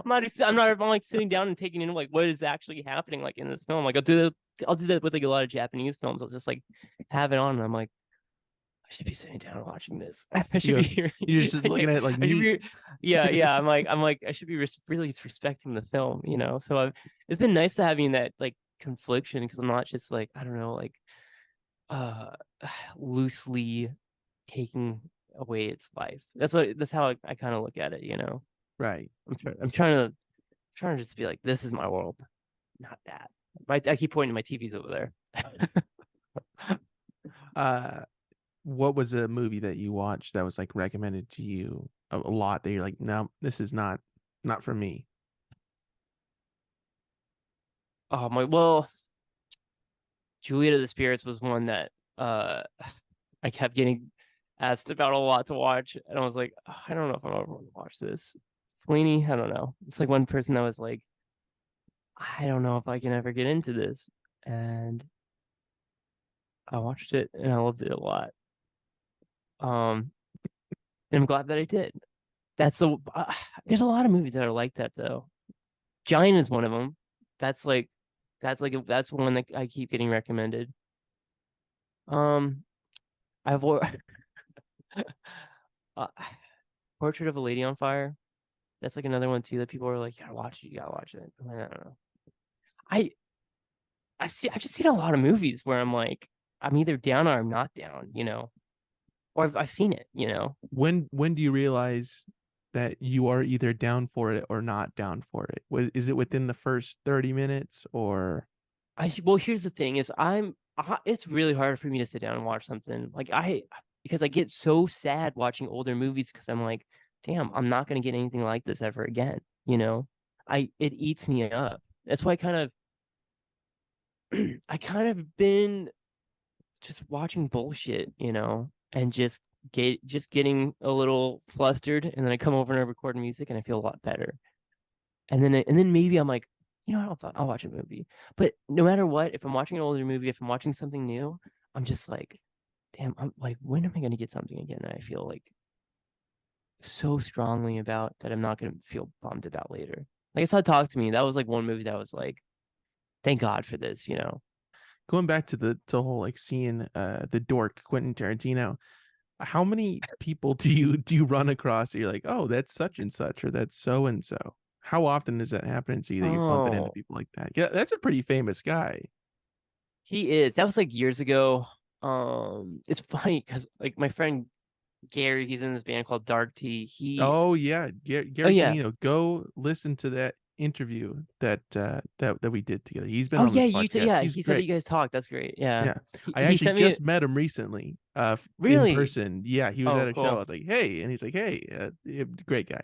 like sitting down and taking in like what is actually happening like in this film. Like I'll do that with like a lot of Japanese films. I'll just like have it on and I'm like, I should be sitting down and watching this. I should You be know, hearing. you're just looking at it like I should neat. be. Yeah, yeah. I'm like, I should be really respecting the film. So it's been nice to having that like confliction because I'm not just like, I don't know, like uh loosely taking away its life. That's how I kind of look at it. Right. I'm trying to just be like, this is my world, not that. I keep pointing to my TVs over there. Uh, what was a movie that you watched that was like recommended to you a lot that you're like, no, this is not for me. Oh my, well, Juliet of the Spirits was one that I kept getting asked about a lot to watch, and I was like, I don't know if I'm ever going to watch this. Fellini, I don't know. It's like one person that was like, I don't know if I can ever get into this, and I watched it and I loved it a lot. And I'm glad that I did. That's the there's a lot of movies that are like that though. Giant is one of them. That's like that's one that I keep getting recommended. Um, I've uh, Portrait of a Lady on Fire. That's like another one too that people are like, you gotta watch it, you gotta watch it. I don't know. I I've just seen a lot of movies where I'm like, I'm either down or I'm not down, or I've seen it. When do you realize that you are either down for it or not down for it? Is it within the first 30 minutes or Well, here's the thing: is it's really hard for me to sit down and watch something like because I get so sad watching older movies because I'm like, damn, I'm not gonna get anything like this ever again. It eats me up. That's why I kind of been just watching bullshit, and just getting a little flustered, and then I come over and I record music, and I feel a lot better. And then maybe I'm like, I'll watch a movie. But no matter what, if I'm watching an older movie, if I'm watching something new, I'm just like, damn, I'm like, when am I gonna get something again that I feel like so strongly about that I'm not gonna feel bummed about later? Like I saw Talk to Me. That was like one movie that was like, thank God for this. going back to the whole like seeing the dork Quentin Tarantino, how many people do you run across that you're like, oh, that's such and such or that's so and so? How often does that happen to you that you're bumping into Oh, people like that? Yeah, that's a pretty famous guy. he is. That was like years ago. It's funny because like my friend Gary, he's in this band called Dark Tea. Oh yeah, Oh Gary yeah, Canino. Go listen to that interview that we did together. He's been oh on yeah, this you too. podcast. Yeah, He's he said that great. you guys talked. That's great. Yeah, Yeah. he I he actually sent me. just met him recently in Really? person. Yeah, he was Oh, at a show. I cool. was like, "Hey." And he's like, "Hey, yeah, great guy."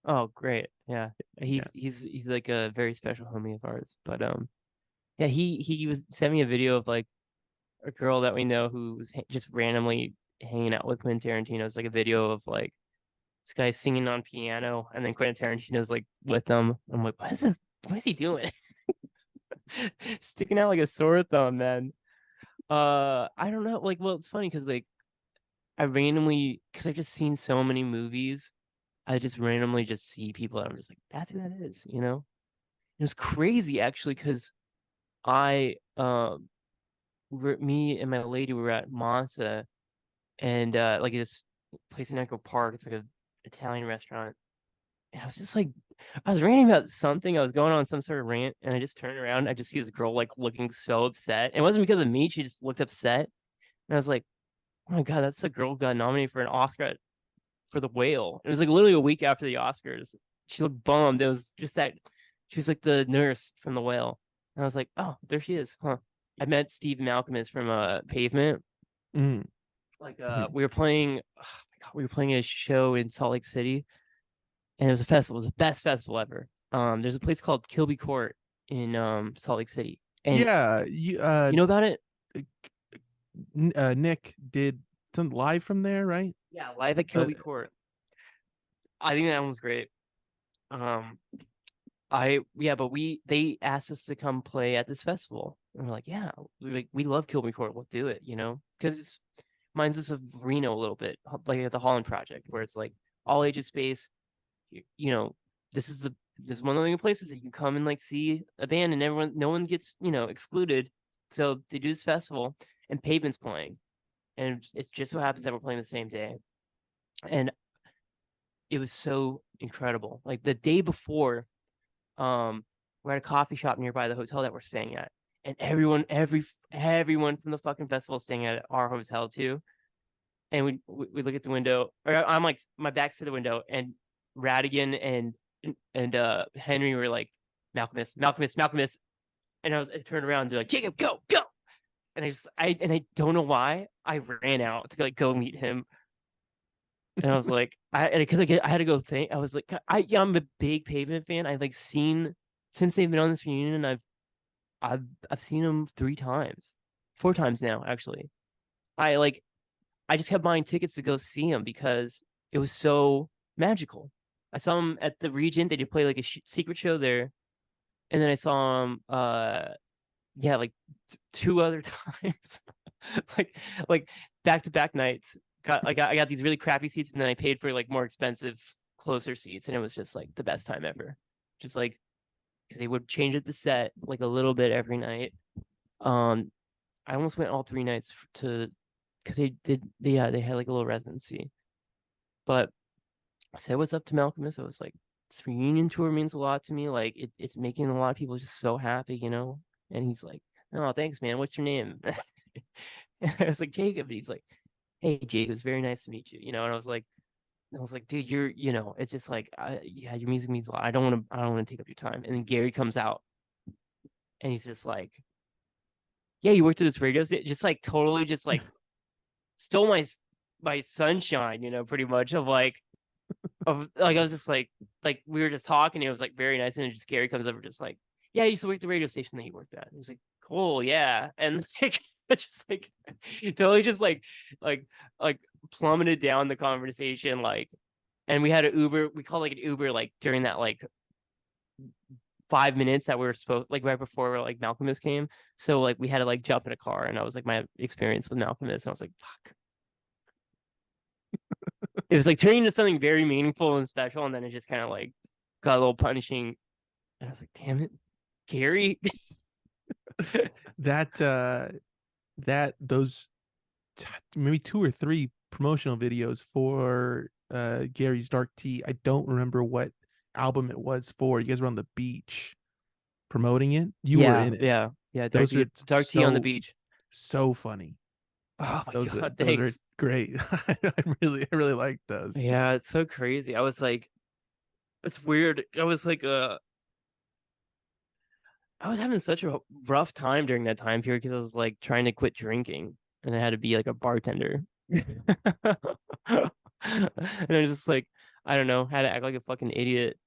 Oh, great. Yeah, Yeah. he's like a very special homie of ours. But yeah, he was sent me a video of like a girl that we know who was just randomly hanging out with Quentin Tarantino. It's like a video of like this guy singing on piano, and then Quentin Tarantino's like with them. I'm like, what is this? What is he doing? Sticking out like a sore thumb, man. I don't know. Like, well, it's funny because like I randomly, because I've just seen so many movies, I just randomly just see people that I'm just like, that's who that is. It was crazy actually because I me and my lady were at Monza, and like this place in Echo Park. It's like a Italian restaurant. And I was just like, I was ranting about something. I was going on some sort of rant, and I just turned around. I just see this girl like looking so upset. It wasn't because of me. She just looked upset, and I was like, oh my God, that's the girl who got nominated for an Oscar for The Whale. It was like literally a week after the Oscars. She looked bummed. It was just that she was like the nurse from The Whale. And I was like, oh, there she is. Huh. I met Steve Malcolm from Pavement. Mm-hmm. Like we were playing oh my God, we were playing a show in Salt Lake City, and it was a festival. It was the best festival ever. There's a place called Kilby Court in Salt Lake City. And Yeah, you know about it? Nick did some live from there, right? Yeah, live at Uh, Kilby Court. I think that one was great. Um, I yeah, but they asked us to come play at this festival, and we're like, yeah, we love Kilby Court, we'll do it, because it's reminds us of Reno a little bit, like at the Holland Project, where it's like all ages space. You know, this is the this is one of the places that you come and like see a band, and no one gets excluded. So they do this festival, and Pavement's playing, and it just so happens that we're playing the same day, and it was so incredible. Like the day before, we're at a coffee shop nearby the hotel that we're staying at, and everyone from the fucking festival is staying at our hotel too. And we look at the window, or I'm like my back's to the window, and Radigan and Henry were like, Malcolmus, and I turned around and they're like, Jacob, go, and I don't know why I ran out to like go meet him. And I was like, because I had to go think. I was like, I'm a big Pavement fan. I've like seen since they've been on this reunion. I've seen them 3 times, 4 times now actually. I like I just kept buying tickets to go see him because it was so magical. I saw him at the Regent. They did play like a secret show there, and then I saw him. Yeah, like two other times, like like back to back nights. I got these really crappy seats, and then I paid for like more expensive, closer seats, and it was just like the best time ever. Just like because they would change up the set like a little bit every night. Um, I almost went all 3 nights to because they had like a little residency. But I said what's up to Malcolmus. I was like, this reunion tour means a lot to me. Like it's making a lot of people just so happy, you know. And he's like, no, thanks, man. What's your name? And I was like, Jacob. And he's like, hey, Jacob, it's very nice to meet you. You know, and I was like, dude, it's just like, yeah, your music means a lot. I don't want to take up your time. And then Gary comes out, and he's just like, yeah, you worked at this radio station, just like totally, just like stole my sunshine, you know, pretty much of like I was just like we were just talking. It was like very nice, and then just Gary comes over, just like, yeah, I used to work at the radio station that you worked at. And he's like, cool, yeah, and like just like totally just like like plummeted down the conversation, like, and we had an Uber. We called like an Uber like during that like 5 minutes that we were supposed like right before like Malcolmus came. So like we had to like jump in a car, and I was like my experience with Malcolmus, and I was like, fuck. It was like turning into something very meaningful and special, and then it just kind of like got a little punishing. And I was like, damn it, Gary. That those maybe 2 or 3 promotional videos for Gary's Dark Tea. I don't remember what album it was for. You guys were on the beach promoting it. You were in it. Yeah. Those are Dark tea on the beach. so funny. Oh my god, Those are thanks. great. I really like those. Yeah, it's so crazy. I was like, it's weird. I was having such a rough time during that time period because I was like trying to quit drinking, and I had to be like a bartender. And I was just like, I don't know, had to act like a fucking idiot.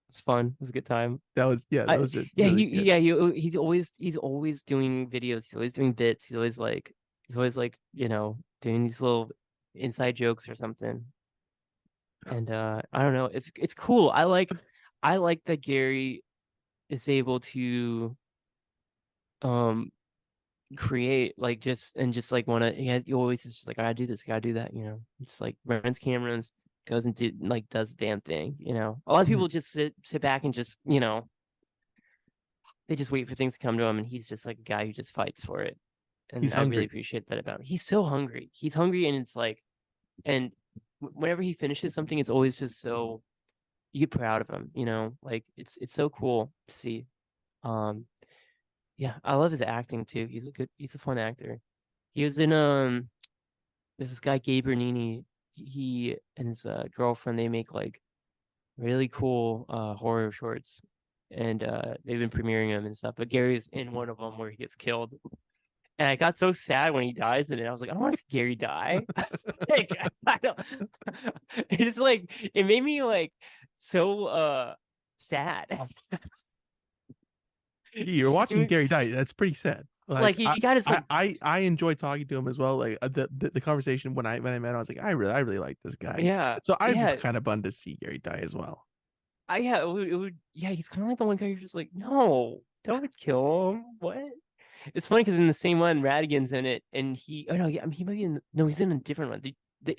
It's fun. It was a good time. Those are Yeah, really good. he's always doing videos. He's always doing bits. He's always like, you know, doing these little inside jokes or something. And I don't know. It's cool. I like that Gary is able to um create like just like wanna he always is just like, I gotta do this, gotta do that, you know. Just like rents cameras, goes and does the damn thing, you know. A lot of Mhm. people just sit back and just, you know, they just wait for things to come to him, and he's just like a guy who just fights for it. And He's I really hungry. appreciate that about him. He's so hungry. He's hungry, and it's like, and whenever he finishes something, it's always just so you get proud of him, you know. Like it's so cool to see. Um, yeah, I love his acting too. He's a fun actor. He was in there's this guy Gabe Bernini. He and his girlfriend, they make like really cool horror shorts, and they've been premiering them and stuff. But Gary's in one of them where he gets killed, and I got so sad when he dies in it. I was like, I don't want to see Gary die. Like, I don't. It's like it made me like so sad. You're watching Gary die. That's pretty sad. Like Like he got his like I enjoy talking to him as well. Like the conversation when I met him, I was like, I really like this guy. yeah, So I'm yeah. kind of bummed to see Gary die as well. Yeah, he's kind of like the one guy you're just like, no, don't kill him. What? It's funny because in the same one, Radigan's in it, and oh no, yeah, I mean, he might be in, no, he's in a different one. They,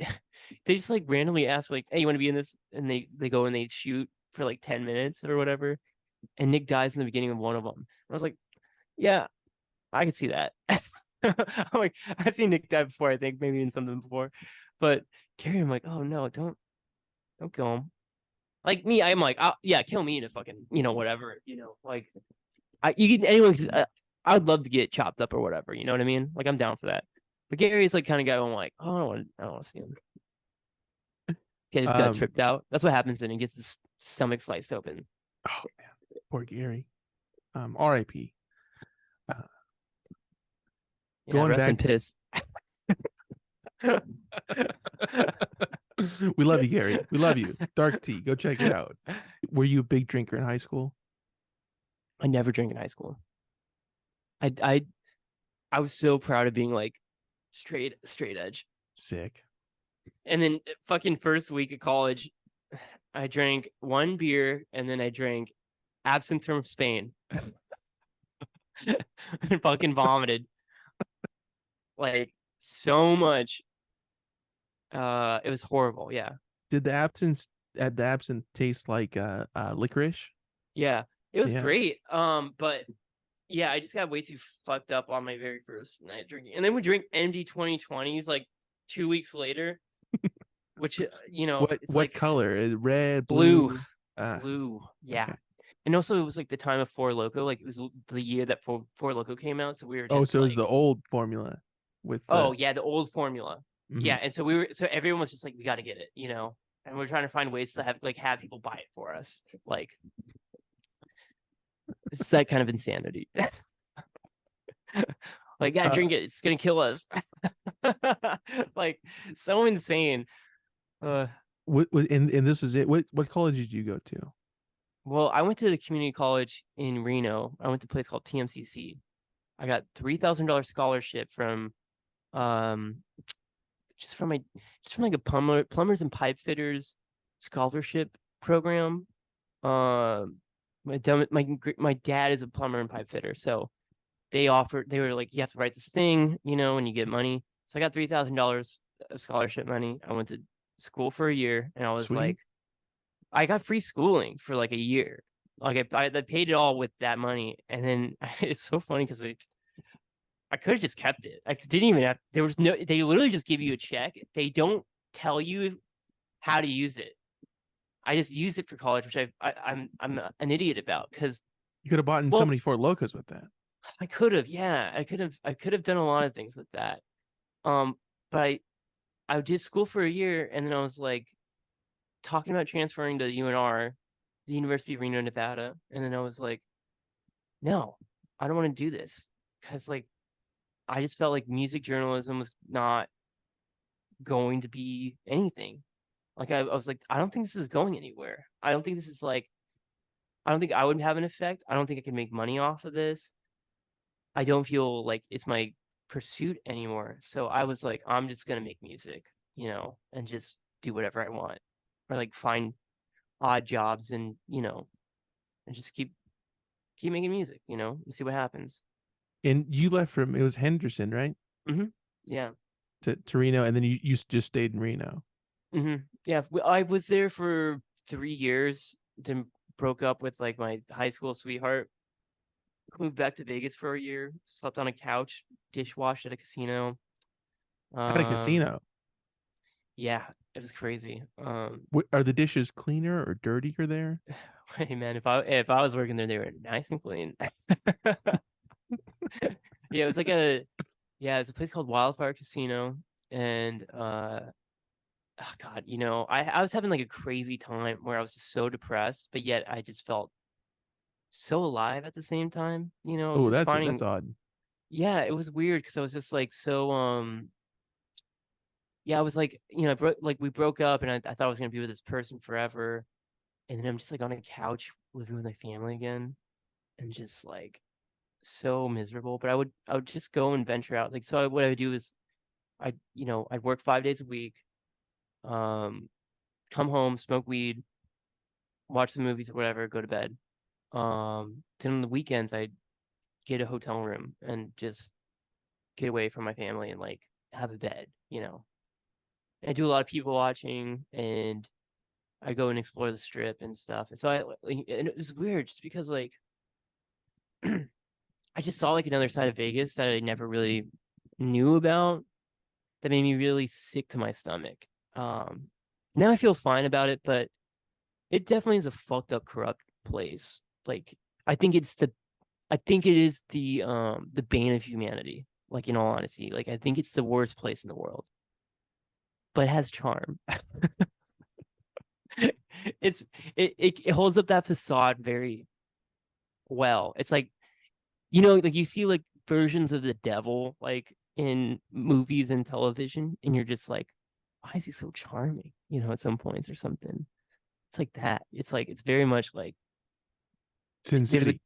they just like randomly ask, like, hey, you want to be in this? And they go and they shoot for like 10 minutes or whatever. And Nick dies in the beginning of one of them. And I was like, yeah, I could see that. I'm like, I've seen Nick die before, I think, maybe in something before. But Carrie, I'm like, oh no, don't kill him. Like me, I'm like, yeah, kill me in a fucking, you know, whatever, you know, like you can anyone. I would love to get chopped up or whatever. You know what I mean? Like I'm down for that. But Gary's like kind of guy who I'm like, oh, I don't want to see him get his guts Um, ripped out. That's what happens, and he gets his stomach sliced open. oh man, poor Gary. R.I.P. Uh, Yeah, going rest in back, piss. we love you, Gary. We love you. Dark Tea, go check it out. Were you a big drinker in high school? I never drank in high school. I I I was so proud of being like straight edge. Sick. And then fucking first week of college, I drank one beer and then I drank absinthe from Spain and fucking vomited like so much. It was horrible. Yeah. Did the absinthe taste like licorice? Yeah. It was Yeah. great. But yeah, I just got way too fucked up on my very first night drinking. And then we drink MD 2020s like 2 weeks later, which it's What like color? Red, blue. blue? Ah, Blue. Yeah. okay. And also it was like the time of Four Loko, like it was the year that Four Loko came out, so we were Oh, just so it was like, the old formula with oh the. yeah, the old formula. Mhm. Yeah, and so everyone was just like, we got to get it. And we're trying to find ways to have people buy it for us. Like it's that kind of insanity. Like, gotta Uh, drink it. It's gonna kill us. Like so insane. and this is it. What college did you go to? Well, I went to the community college in Reno. I went to a place called TMCC. I got $3,000 scholarship from um just from my just from like a plumbers and pipe fitters scholarship program. My dad is a plumber and pipe fitter, so they were like, you have to write this thing, and you get money. So I got $3,000 of scholarship money. I went to school for a year, and I was Sweet. like, I got free schooling for like a year. Like I paid it all with that money, and then it's so funny because I could have just kept it. I didn't even have. There was no. They literally just give you a check. They don't tell you how to use it. I just used it for college, which I'm an idiot about because, You could have bought in so well, many Fort Locos with that. I could have. Yeah, I could have done a lot of things with that. But I did school for a year, and then I was like talking about transferring to UNR, the University of Reno, Nevada, and then I was like, no, I don't want to do this because like I just felt like music journalism was not going to be anything. Like I was like, I don't think this is going anywhere. I don't think this is like, I don't think I would have an effect. I don't think I can make money off of this. I don't feel like it's my pursuit anymore. So I was like, I'm just gonna make music, and just do whatever I want, or like find odd jobs and just keep making music, and see what happens. And you left from it was Henderson, right? Hmm. Yeah. To Reno, and then you just stayed in Reno. Hmm. Yeah. I was there for 3 years. Then broke up with like my high school sweetheart. Moved back to Vegas for a year. Slept on a couch. Dishwashed at a casino. At a Um. casino. Yeah, it was crazy. Are the dishes cleaner or dirtier there? Hey man, if I was working there, they were nice and clean. Yeah, it was like it's a place called Wildfire Casino, and oh God, I was having like a crazy time where I was just so depressed, but yet I just felt so alive at the same time. I was Oh, just that's finding, odd. yeah, it was weird because I was just like so yeah, I was like, we broke up, and I thought I was gonna be with this person forever, and then I'm just like on a couch living with my family again, and just like so miserable. But I would just go and venture out. Like, so what I would do is I'd work 5 days a week, um, come home, smoke weed, watch the movies or whatever, go to bed. Then on the weekends I'd get a hotel room and just get away from my family and like have a bed. I do a lot of people watching, and I go and explore the strip and stuff. And so and it was weird just because like I just saw like another side of Vegas that I never really knew about, that made me really sick to my stomach. Um, Now I feel fine about it, but it definitely is a fucked up, corrupt place. Like I think I think it is the bane of humanity. Like in all honesty, like I think it's the worst place in the world, but it has charm. it's it holds up that facade very well. It's like like you see like versions of the devil like in movies and television, and you're just like, why is he so charming? At some points or something. It's like that. It's like it's very much like Sin there's a City.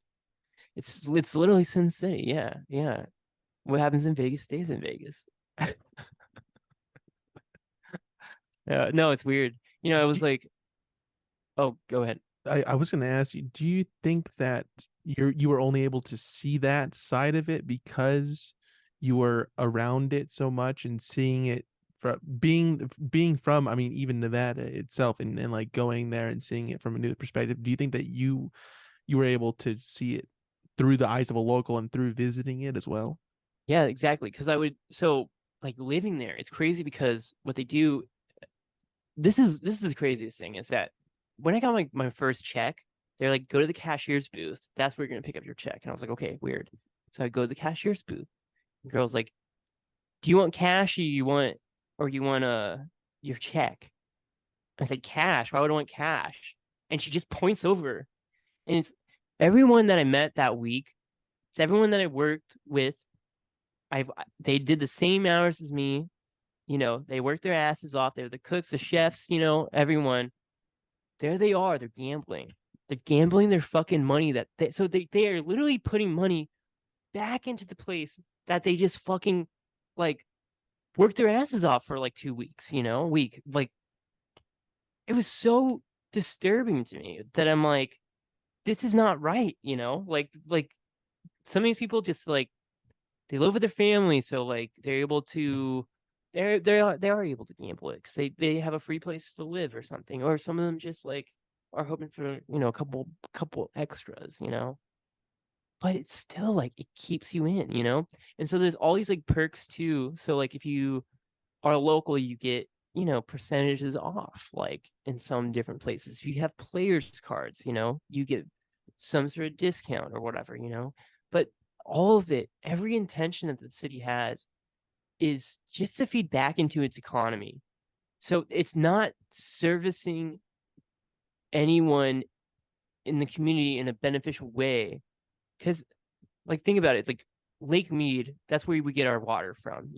it's literally Sin City. Yeah, yeah. What happens in Vegas stays in Vegas. No, it's weird. I was like, oh, go ahead. I was going to ask you, do you think that you were only able to see that side of it because you were around it so much and seeing it from being from, I mean, even Nevada itself, and like going there and seeing it from a new perspective? Do you think that you were able to see it through the eyes of a local and through visiting it as well? Yeah, exactly. Because so like living there, it's crazy because what they do. This is the craziest thing is that when I got my first check, they're like, go to the cashier's booth. That's where you're gonna pick up your check. And I was like, okay, weird. So I go to the cashier's booth. The girl's like, do you want cash or you want your check? I said, cash. Why would I want cash? And she just points over. And it's everyone that I met that week, it's everyone that I worked with. They did the same hours as me. They worked their asses off. They're the cooks, the chefs, everyone. There they are. They're gambling. They're gambling their fucking money they are literally putting money back into the place that they just fucking like worked their asses off for like 2 weeks, a week. Like it was so disturbing to me that I'm like, this is not right, Like some of these people just like they live with their family, so like they're able to they are able to gamble it because they have a free place to live or something, or some of them just like are hoping for a couple extras, but it's still like it keeps you in, and so there's all these like perks too. So like if you are local, you get percentages off, like in some different places. If you have players cards, you get some sort of discount or whatever, but all of it, every intention that the city has is just to feed back into its economy. So it's not servicing anyone in the community in a beneficial way. Because, like, think about it. It's like Lake Mead, that's where we get our water from,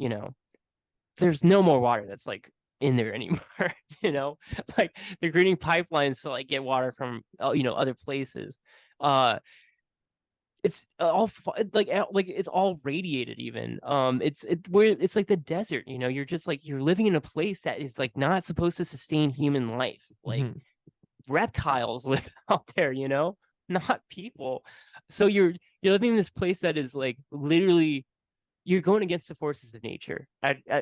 There's no more water that's like in there anymore, you know? Like they're creating pipelines to like get water from, other places. Uh, it's all like it's all radiated even it's like the desert, you're just like you're living in a place that is like not supposed to sustain human life, like Mhm. reptiles live out there, not people. So you're living in this place that is like literally you're going against the forces of nature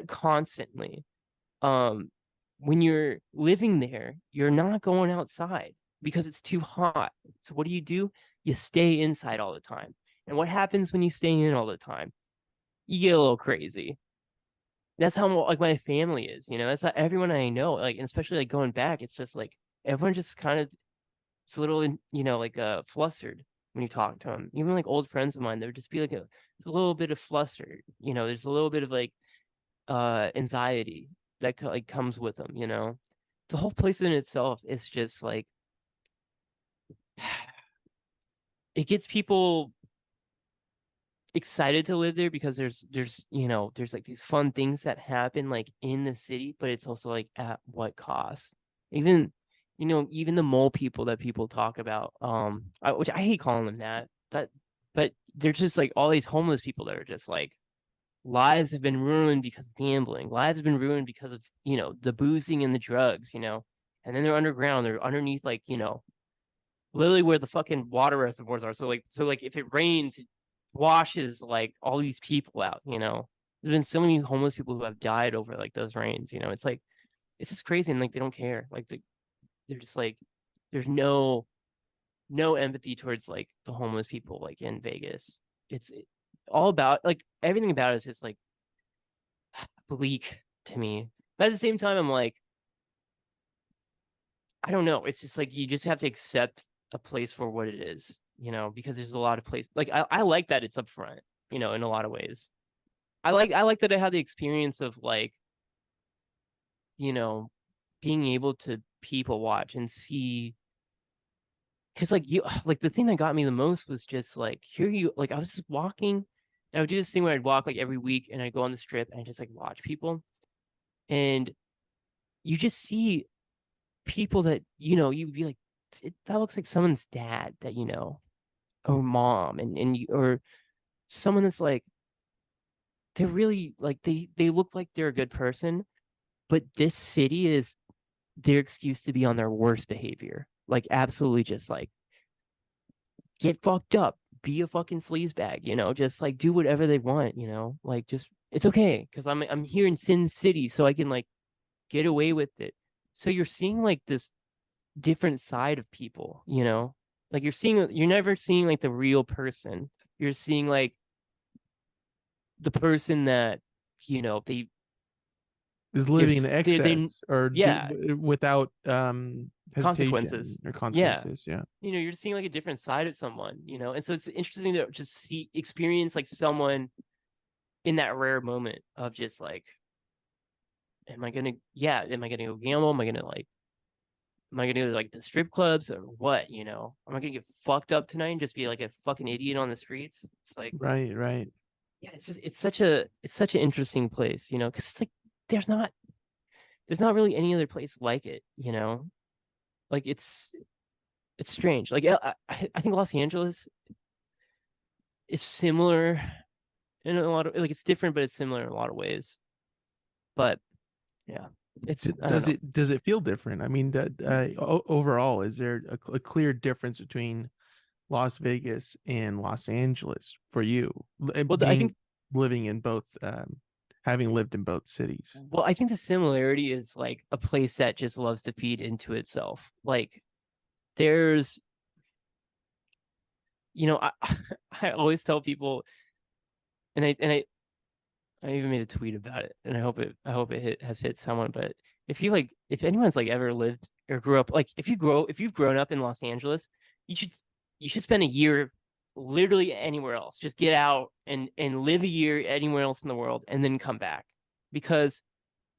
constantly. um when you're living there, you're not going outside because it's too hot. So what do? You stay inside all the time. And what happens when you stay in all the time? You get a little crazy. That's how like my family is, That's not everyone I know, like, and especially like going back, it's just like everyone just kind of it's a little, like flustered when you talk to them. Even like old friends of mine, there would just be like it's a little bit of flustered, there's a little bit of like anxiety that like comes with them, the whole place in itself is just like it gets people excited to live there because there's like these fun things that happen like in the city, but it's also like at what cost? Even even the mole people that people talk about, which I hate calling them that, but they're just like all these homeless people that are just like lives have been ruined because of gambling. Lives have been ruined because of, the boozing and the drugs, and then they're underground. They're underneath, like, literally where the fucking water reservoirs are. So like if it rains, it washes like all these people out, There's been so many homeless people who have died over like those rains, It's like it's just crazy, and like they don't care. Like they're just like there's no empathy towards like the homeless people like in Vegas. It's all about like everything about it is just like bleak to me. But at the same time, I'm like, I don't know. It's just like you just have to accept a place for what it is, because there's a lot of places. Like I like that it's upfront, in a lot of ways. I like that I had the experience of like, you know, being able to people watch and see, because like you like the thing that got me the most was just like here you like I was just walking, and I would do this thing where I'd walk like every week and I'd go on the strip and I just like watch people, and you just see people that you'd be like, that looks like someone's dad that or mom, and you, or someone that's like they're really like they look like they're a good person, but this city is their excuse to be on their worst behavior. Like absolutely just like get fucked up, be a fucking sleazebag, just like do whatever they want, like just it's okay because I'm here in Sin City, so I can like get away with it. So you're seeing like this different side of people, like you're never seeing like the real person. You're seeing like the person that they Is they're living in they excess or yeah, without hesitation consequences. or Yeah. consequences. Yeah. You're just seeing like a different side of someone, and so it's interesting to just experience like someone in that rare moment of just like, am I gonna go gamble? Am I gonna go to like the strip clubs or what? Am I gonna get fucked up tonight and just be like a fucking idiot on the streets? It's like, Right. Right. yeah, it's such an interesting place, because it's like there's not there's not really any other place like it, like it's strange. Like I think Los Angeles is similar in a lot of like it's different, but it's similar in a lot of ways. But yeah, I don't Does know. it feel different? I mean, overall, is there a clear difference between Las Vegas and Los Angeles for you, Well, I think living in both, having lived in both cities? I think the similarity is like a place that just loves to feed into itself. Like there's, I I always tell people, and I even made a tweet about it, and I hope it has hit someone. But if anyone's like ever lived or grew up, like if you've grown up in Los Angeles, you should you should spend a year literally anywhere else. Just get out and live a year anywhere else in the world, and then come back, because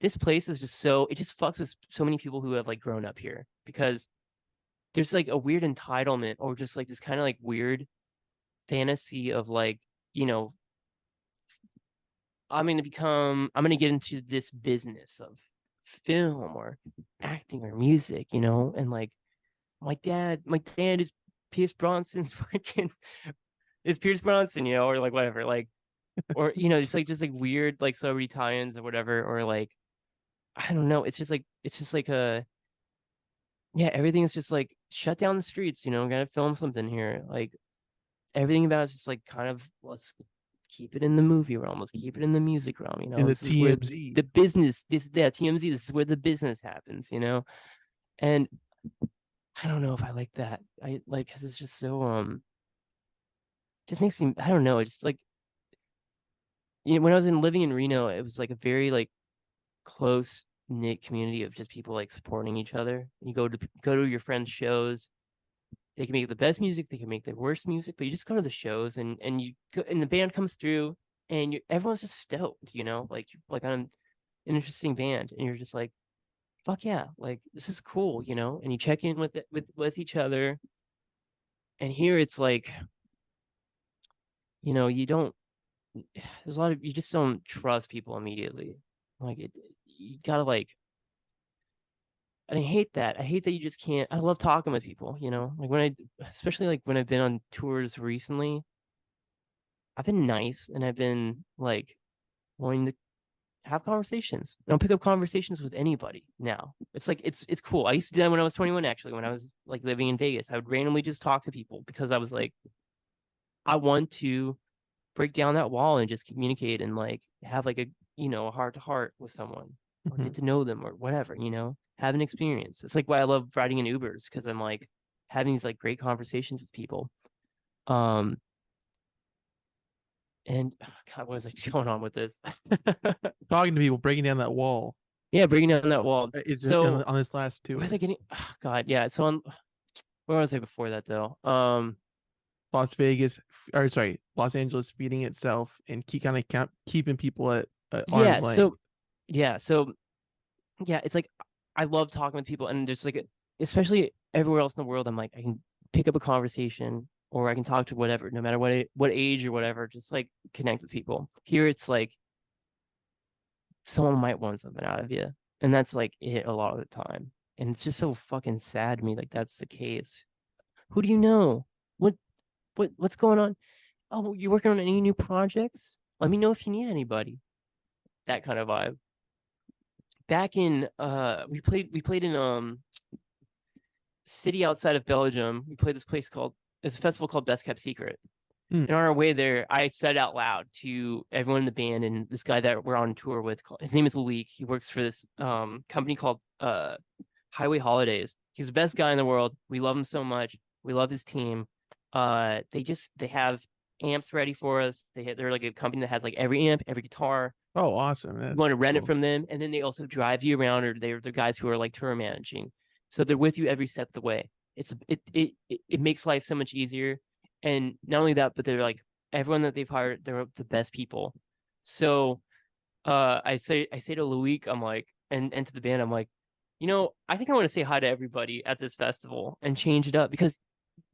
this place is just so it just fucks with so many people who have like grown up here, because there's like a weird entitlement or just like this kind of like weird fantasy of like, you know I'm going to get into this business of film or acting or music, and like my dad is Pierce Bronson's fucking is Pierce Bronson, or like whatever, like, or just like weird like celebrity tie-ins or whatever, or like I don't know, it's just like a yeah, everything is just like shut down the streets, gotta film something here, like everything about it's just like kind of let's keep it in the movie realm, let's keep it in the music realm, In the this is where TMZ, the business this yeah TMZ, this is where the business happens, and I don't know if I like that. I like because it's just so just makes me, I don't know, it's just like, when I was living in Reno, it was like a very like close knit community of just people like supporting each other. You go to your friends' shows. They can make the best music, they can make the worst music, but you just go to the shows, and you go, and the band comes through, and everyone's just stoked, like on an interesting band, and you're just like, fuck yeah, like this is cool, and you check in with each other. And here it's like, you don't there's a lot of you just don't trust people immediately. Like you gotta like, and I hate that you just can't. I love talking with people, like especially like when I've been on tours recently, I've been nice and I've been like wanting to have conversations. I don't pick up conversations with anybody now. It's like it's cool. I used to do that when I was 21, actually, when I was like living in Vegas. I would randomly just talk to people because I was like, I want to break down that wall and just communicate and like have like a heart to heart with someone, or mm-hmm. get to know them or whatever, have an experience. It's like why I love riding in Ubers, because I'm like having these like great conversations with people. um and God, what was I going on with this? Talking to people, breaking down that wall. Yeah, breaking down that wall. Is it So on this last where was I tour? getting, God, yeah, so where was I before that though? Las Vegas, or sorry, Los Angeles feeding itself and kind of keeping people at arm's yeah length. so yeah so yeah, it's like I love talking with people, and there's like especially everywhere else in the world, I'm like I can pick up a conversation, or I can talk to whatever, no matter what age or whatever, just like connect with people. Here it's like someone might want something out of you, and that's like it a lot of the time, and it's just so fucking sad to me like that's the case. Who do you know? What what's going on? Oh, you working on any new projects? Let me know if you need anybody. That kind of vibe. back in we played in city outside of Belgium. We played this place called it's a festival called Best Kept Secret. Mm. And on our way there, I said out loud to everyone in the band and this guy that we're on tour with. His name is Luik. He works for this company called Highway Holidays. He's the best guy in the world. We love him so much. We love his team. They have amps ready for us. They're like a company that has like every amp, every guitar. Oh, awesome. You That's want to rent it cool. from them, and then they also drive you around, or they're the guys who are like tour managing. So they're with you every step of the way. It makes life so much easier. And not only that, but they're like everyone that they've hired, they're the best people. So I say to Luik, I'm like, and to the band, I'm like, I think I want to say hi to everybody at this festival and change it up because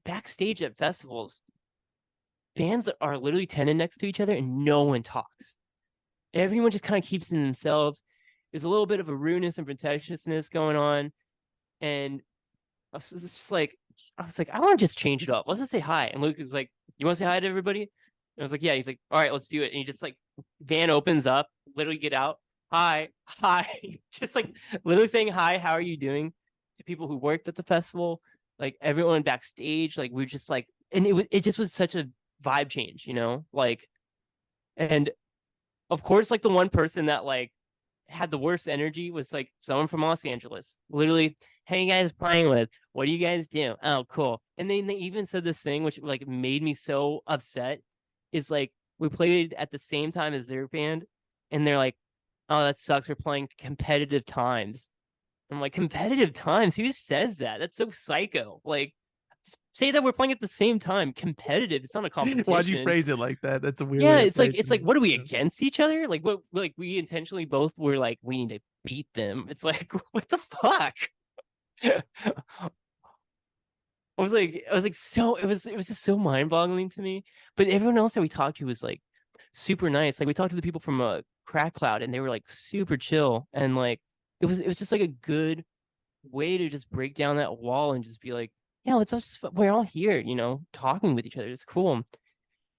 backstage at festivals, bands are literally tending next to each other and no one talks. Everyone just kind of keeps to themselves. There's a little bit of a rudeness and pretentiousness going on, and I was like, I want to just change it up. Let's just say hi. And Luke is like, you want to say hi to everybody? And I was like, yeah. He's like, all right, let's do it. And he just like, van opens up, literally get out. Hi, hi. Just like literally saying hi, how are you doing to people who worked at the festival, like everyone backstage. Like we're just like, and it just was such a vibe change, like, and of course, like the one person that like had the worst energy was like someone from Los Angeles. Literally, hey, you guys playing with? What do you guys do? Oh, cool. And then they even said this thing which like made me so upset. Is like we played at the same time as their band, and they're like, "Oh, that sucks. We're playing competitive times." I'm like, "Competitive times? Who says that? That's so psycho." Like, say that we're playing at the same time. Competitive. It's not a Why'd you competition. phrase it like that? That's a weird Yeah, way of it's like phrasing what are we it. against each other? Like what like we intentionally both were like we need to beat them. It's like what the fuck? I was like so it was just so mind-boggling to me. But everyone else that we talked to was like super nice. Like we talked to the people from Crack Cloud and they were like super chill and like it was just like a good way to just break down that wall and just be like, yeah, let's all just we're all here, talking with each other. It's cool.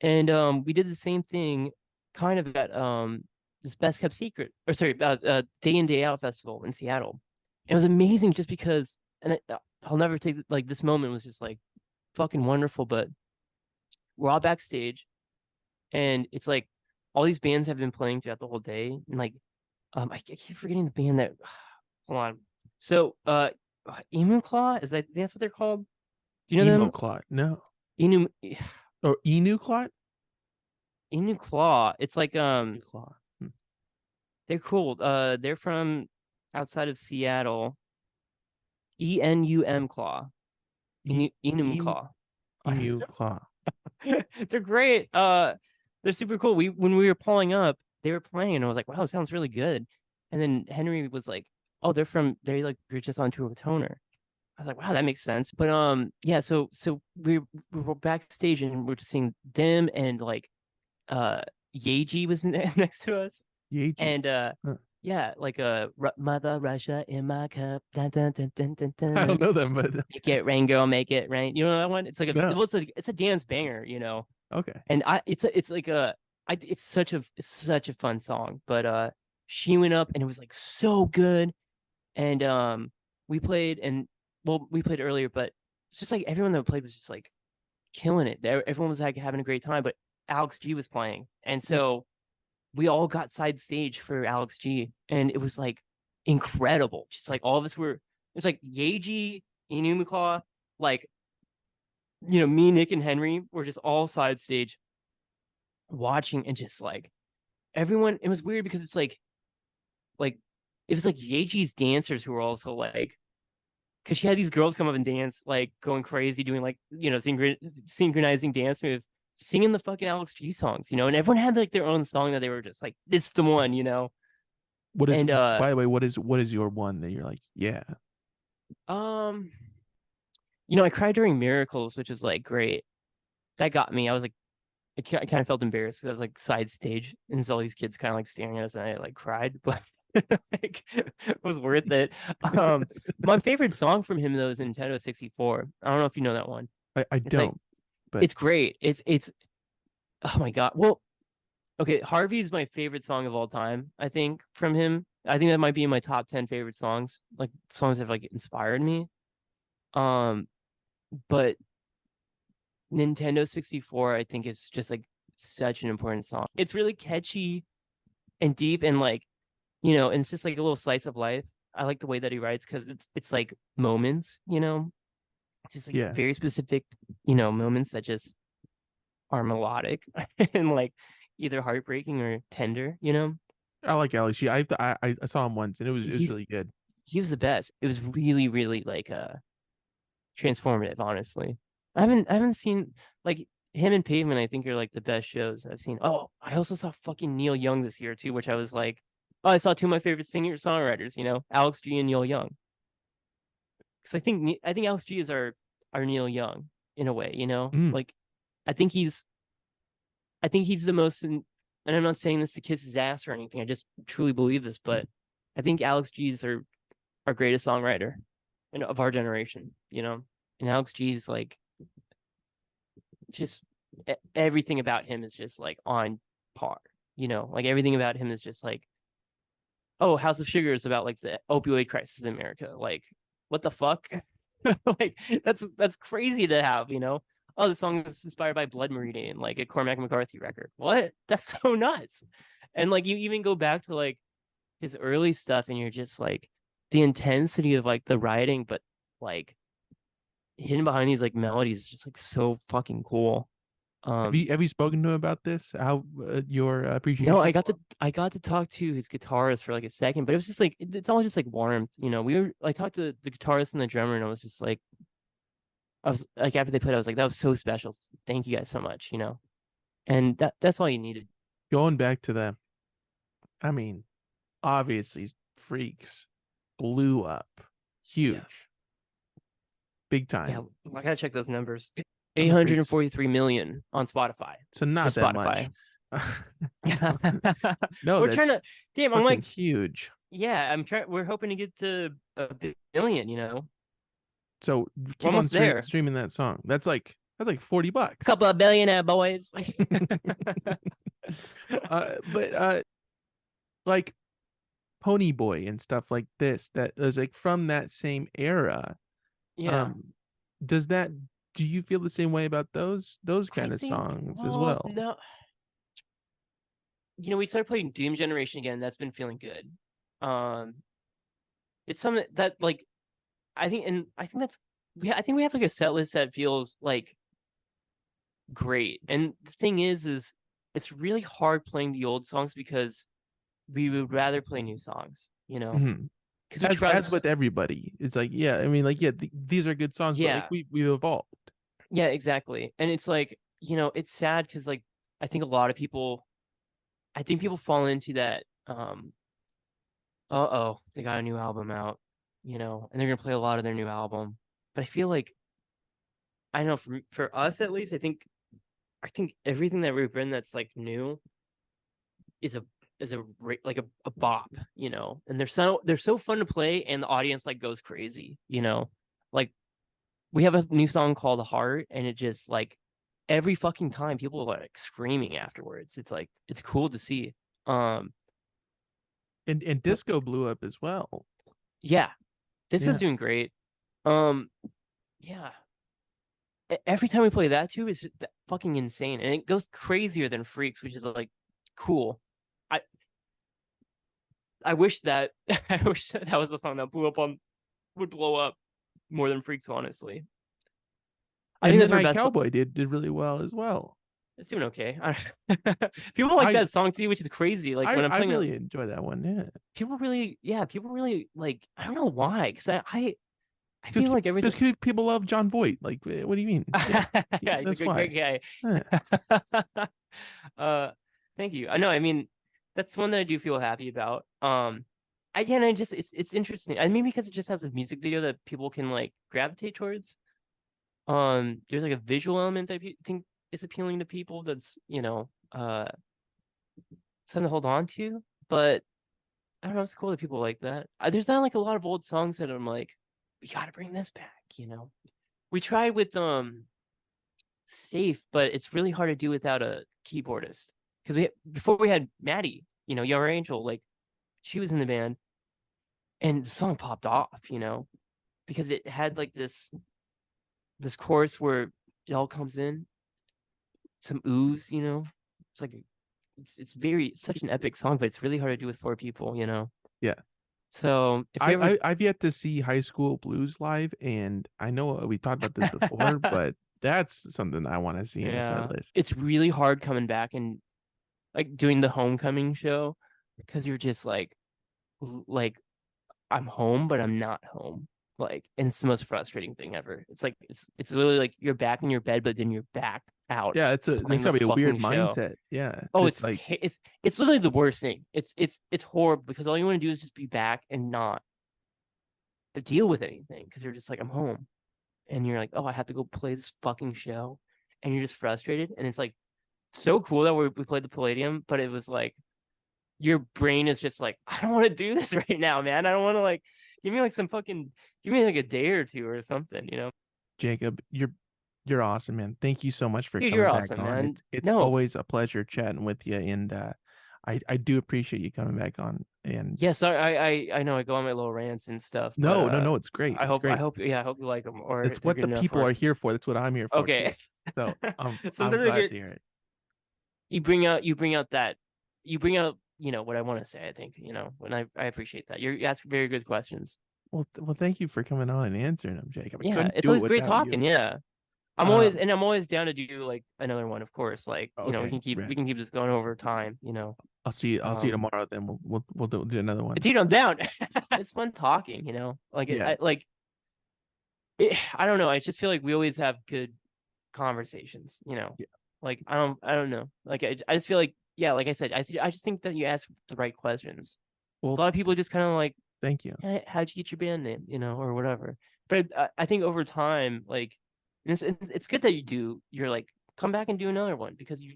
And we did the same thing kind of at this Best Kept Secret or sorry, Day In Day Out festival in Seattle. It was amazing just because I'll never take like this moment was just like fucking wonderful, but we're all backstage and it's like all these bands have been playing throughout the whole day and like I keep forgetting the band that hold on. So Emu Claw, that's what they're called? Do you know Emo them? clot. No. Inu Or Enu clot? Inu Claw. It's like Enu clot. Hmm. they're cool. They're from outside of Seattle. Enum Claw. Enum Emu, Claw. emu claw. They're great. They're super cool. When we were pulling up, they were playing, and I was like, "Wow, it sounds really good." And then Henry was like, "Oh, they like you're just on tour with Toner." I was like, "Wow, that makes sense." But yeah. So we were backstage and we're just seeing them and like uh Yeji was next to us. Yeji. And Huh. yeah, like Mother Russia in my cup. Dun, dun, dun, dun, dun, I don't dun. know them, but Make it rain, girl, make it rain. You know that one? It's like no. it's a dance banger. Okay. And it's like it's such a fun song. But she went up and it was like so good. And we played and well, we played earlier, but it's just like everyone that played was just like killing it. Everyone was like having a great time, but Alex G was playing. And Hmm. so we all got side stage for Alex G, and it was like incredible. Just like all of us were, it was like Yeji, Inumikla, like me, Nick, and Henry were just all side stage watching, and just like everyone. It was weird because it's like it was like Yeji's dancers who were also like because she had these girls come up and dance, like going crazy, doing like synchronizing dance moves, singing the fucking Alex G songs, and everyone had like their own song that they were just like, "It's the one." What is, And by the way, what is your one that you're like, yeah. um, I cried during Miracles, which is like great. That got me. I was like, I kind of felt embarrassed because I was like side stage, and there's all these kids kind of like staring at us, and I like cried, but like it was worth it. Um, my favorite song from him though is Nintendo 64. I don't know if you know that one. I It's like don't, but it's great. It's oh my God. Well, okay, Harvey's my favorite song of all time, I think, from him. I think that might be in my top 10 favorite songs, like songs that have like inspired me. Um, but Nintendo 64, I think is just like such an important song. It's really catchy and deep and like, and it's just like a little slice of life. I like the way that he writes because it's like moments, it's just like Yeah, very specific, moments that just are melodic and like either heartbreaking or tender. I like Alex G. I saw him once, and it was He's really good. he was the best. It was really, really like transformative, honestly. I haven't seen like him and Pavement, I think are like the best shows I've seen. Oh, I also saw fucking Neil Young this year too, which I was like, oh, I saw two of my favorite singer songwriters, Alex G and Neil Young. Because I think Alex G is our Neil Young in a way, Mm. like I think he's I think he's the most, and I'm not saying this to kiss his ass or anything. I just truly believe this, but I think Alex G is our greatest songwriter of our generation. And Alex G is like just everything about him is just like on par. Like everything about him is just like, oh, House of Sugar is about like the opioid crisis in America. Like, what the fuck? Like that's crazy to have. Oh, the song is inspired by Blood Meridian, like a Cormac McCarthy record. What? That's so nuts. And like you even go back to like his early stuff and you're just like the intensity of like the writing, but like hidden behind these like melodies is just like so fucking cool. Have you spoken to him about this? How your No, appreciation I got for to I got to talk to his guitarist for like a second, but it was just like it's all just like warmth. We were I talked to the guitarist and the drummer, and I was just like, I was like after they played, I was like, that was so special. Thank you guys so much. And that's all you needed. going back to them? I mean, obviously, Freaks blew up, Yeah. huge, big Yeah, time. I gotta check those numbers. On the Freaks, 843 million on Spotify. so not Just that much. Spotify. No, We're trying that's to damn, I'm fucking like, huge. yeah, we're hoping to get to a billion. So We're keep on almost there. streaming that song. That's like $40. Couple of billionaire boys. But like Pony Boy and stuff like this that is like from that same era. Yeah. Um, does that do you feel the same way about those I kind of think, songs as well, well? no, we started playing Doom Generation again. That's been feeling good. Um, it's something that like I think I think we have like a set list that feels like great. And the thing is it's really hard playing the old songs because we would rather play new songs. Mhm. Because we As trust. with everybody, it's like yeah, I mean like yeah, these are good songs, but like Yeah, we evolved. yeah, exactly. And it's like, it's sad because like I think a lot of people, I think people fall into that. Uh-oh, they got a new album out, and they're gonna play a lot of their new album. But I feel like I don't know for us at least, I think everything that we've written that's like new is like a bop. And they're so fun to play, and the audience like goes crazy. Like we have a new song called Heart, and it just like every fucking time people are like screaming afterwards. It's like it's cool to see. Um, And disco blew up as well. yeah, this was Yeah. doing great. Um, yeah, every time we play that too is fucking insane, and it goes crazier than Freaks, which is like cool. I I wish that I wish that was the song that would blow up more than Freaks. Honestly, I And think that's our Midnight best. Cowboy did really well as well. It's doing okay. People like I that song too, which is crazy. Like when I'm I playing it, really enjoy that one. Yeah. people really like. I don't know why, because I Just feel like everything. people love John Voight. Like, what do you mean? Yeah, Yeah, he's a that's great why. guy. Yeah. uh, thank you. I know. I mean, that's one that I do feel happy about. Again, I just it's interesting. I mean, because it just has a music video that people can like gravitate towards. There's like a visual element that I think is appealing to people. That's something to hold on to. But I don't know. It's cool that people like that. There's not like a lot of old songs that I'm like, we got to bring this back. We tried with Safe, but it's really hard to do without a keyboardist because before we had Maddie, Your Angel, like She was in the band, and the song popped off, because it had like this chorus where it all comes in, some ooze, It's like it's such an epic song, but it's really hard to do with four people. Yeah. So if you ever I've yet to see High School Blues live, and I know we talked about this before, but that's something I want to see in a set yeah, list. it's really hard coming back and like doing the homecoming show because you're just like I'm home, but I'm not home. Like, and it's the most frustrating thing ever. It's like it's literally like you're back in your bed, but then you're back out Yeah, playing that's the gotta be a weird fucking show. mindset. Yeah, Oh, because like, it's literally the worst thing. It's horrible because all you want to do is just be back and not deal with anything because you're just like I'm home, and you're like, oh, I have to go play this fucking show, and you're just frustrated, and it's like so cool that we played the Palladium, but it was like your brain is just like, I don't want to do this right now, man. I don't want to like give me like give me like a day or two or something. Jacob, you're awesome, man. Thank you so much for Dude, you're coming back awesome, on. man. It's No, always a pleasure chatting with you, and I do appreciate you coming back on. And yes, I know I go on my little rants and stuff, but no, it's great. It's great. I hope you like them or It's they're what good the enough people for. are here for. That's what I'm here for too. Okay. So I'm Sometimes I glad get to hear it. you bring out that you bring out what I want to say. I think when I appreciate that you ask very good questions. Well, thank you for coming on and answering them, Jacob. I Yeah, couldn't it's do it always great without talking. you. Yeah. Um, I'm always down to do like another one, of course. Like, okay, we right. can keep this going over time. I'll see you Um, tomorrow. Then we'll do another one. dude, I'm down. It's fun talking. Like Yeah, I don't know. I just feel like we always have good conversations. yeah. Like I don't know. Like I just feel like yeah, like I said, I just think that you ask the right questions. So Well, a lot of people just kind of like, thank you. hey, how'd you get your band name, or whatever. But I think over time, like, it's good that you're like, come back and do another one because you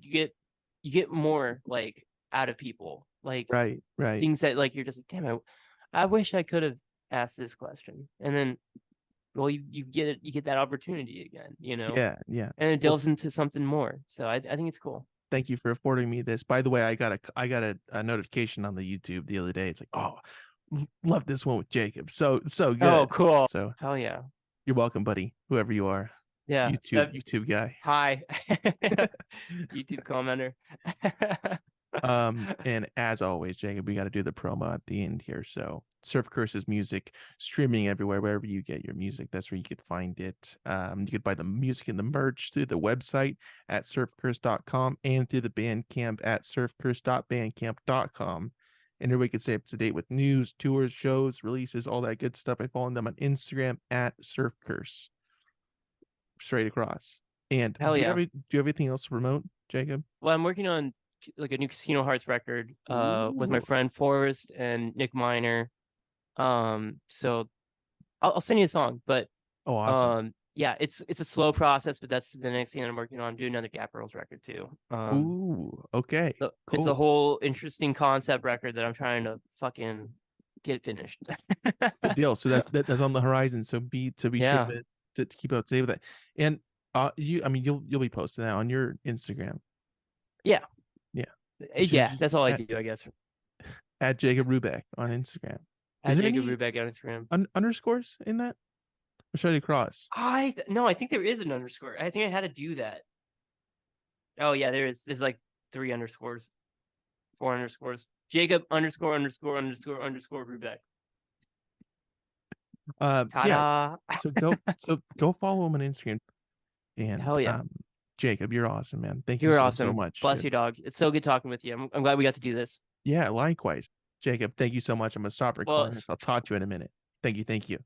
get more like out of people, like Right, right. things that like you're just like, damn, I wish I could have asked this question, and then well, you get that opportunity again, Yeah, yeah. and it Well, delves into something more. So I think it's cool. thank you for affording me this. By the way, I got a notification on the YouTube the other day. It's like, oh, love this one with Jacob. So Oh, good. cool. So Hell yeah. you're welcome, buddy. Whoever you are, Yeah. YouTube guy. Hi. YouTube commenter. And as always, Jacob, we got to do the promo at the end here. So Surf Curse's music streaming everywhere, wherever you get your music. That's where you could find it. You could buy the music and the merch through the website at surfcurse.com and through the Bandcamp at surfcurse.bandcamp.com. And everybody can stay up to date with news, tours, shows, releases, all that good stuff. I follow them on Instagram at Surf Curse. Straight across. And Hell yeah. do you have anything else to promote, Jacob? Well, I'm working on like a new Casino Hearts record with my Ooh. friend Forrest and Nick Miner. So I'll send you a song, but Oh, awesome. yeah, it's a slow process, but that's the next thing that I'm working on. I'm doing another Gap Girls record too. Ooh, okay. So it's a Cool. whole interesting concept record that I'm trying to fucking get finished. Good deal. So that's on the horizon. So be sure Yeah. to keep up to date with that. And I mean you'll be posting that on your Instagram. Yeah. Yeah. Yeah, Just that's all I do, I guess. at Jacob Rubeck on Instagram. Is At there Jacob any Rubeck on Instagram. underscores in that? Or should I cross? No, I think there is an underscore. I think I had to do that. Oh yeah, there is. There's like 3 underscores, 4 underscores. Jacob underscore underscore underscore underscore Rubeck. Yeah. Ta-da! So go follow him on Instagram. And Hell yeah, Jacob, you're awesome, man. Thank you you're so awesome. much, Bless dude. you, dog. It's so good talking with you. I'm glad we got to do this. Yeah, likewise. Jacob, thank you so much. I'm gonna stop Well, recording this. I'll talk to you in a minute. Thank you.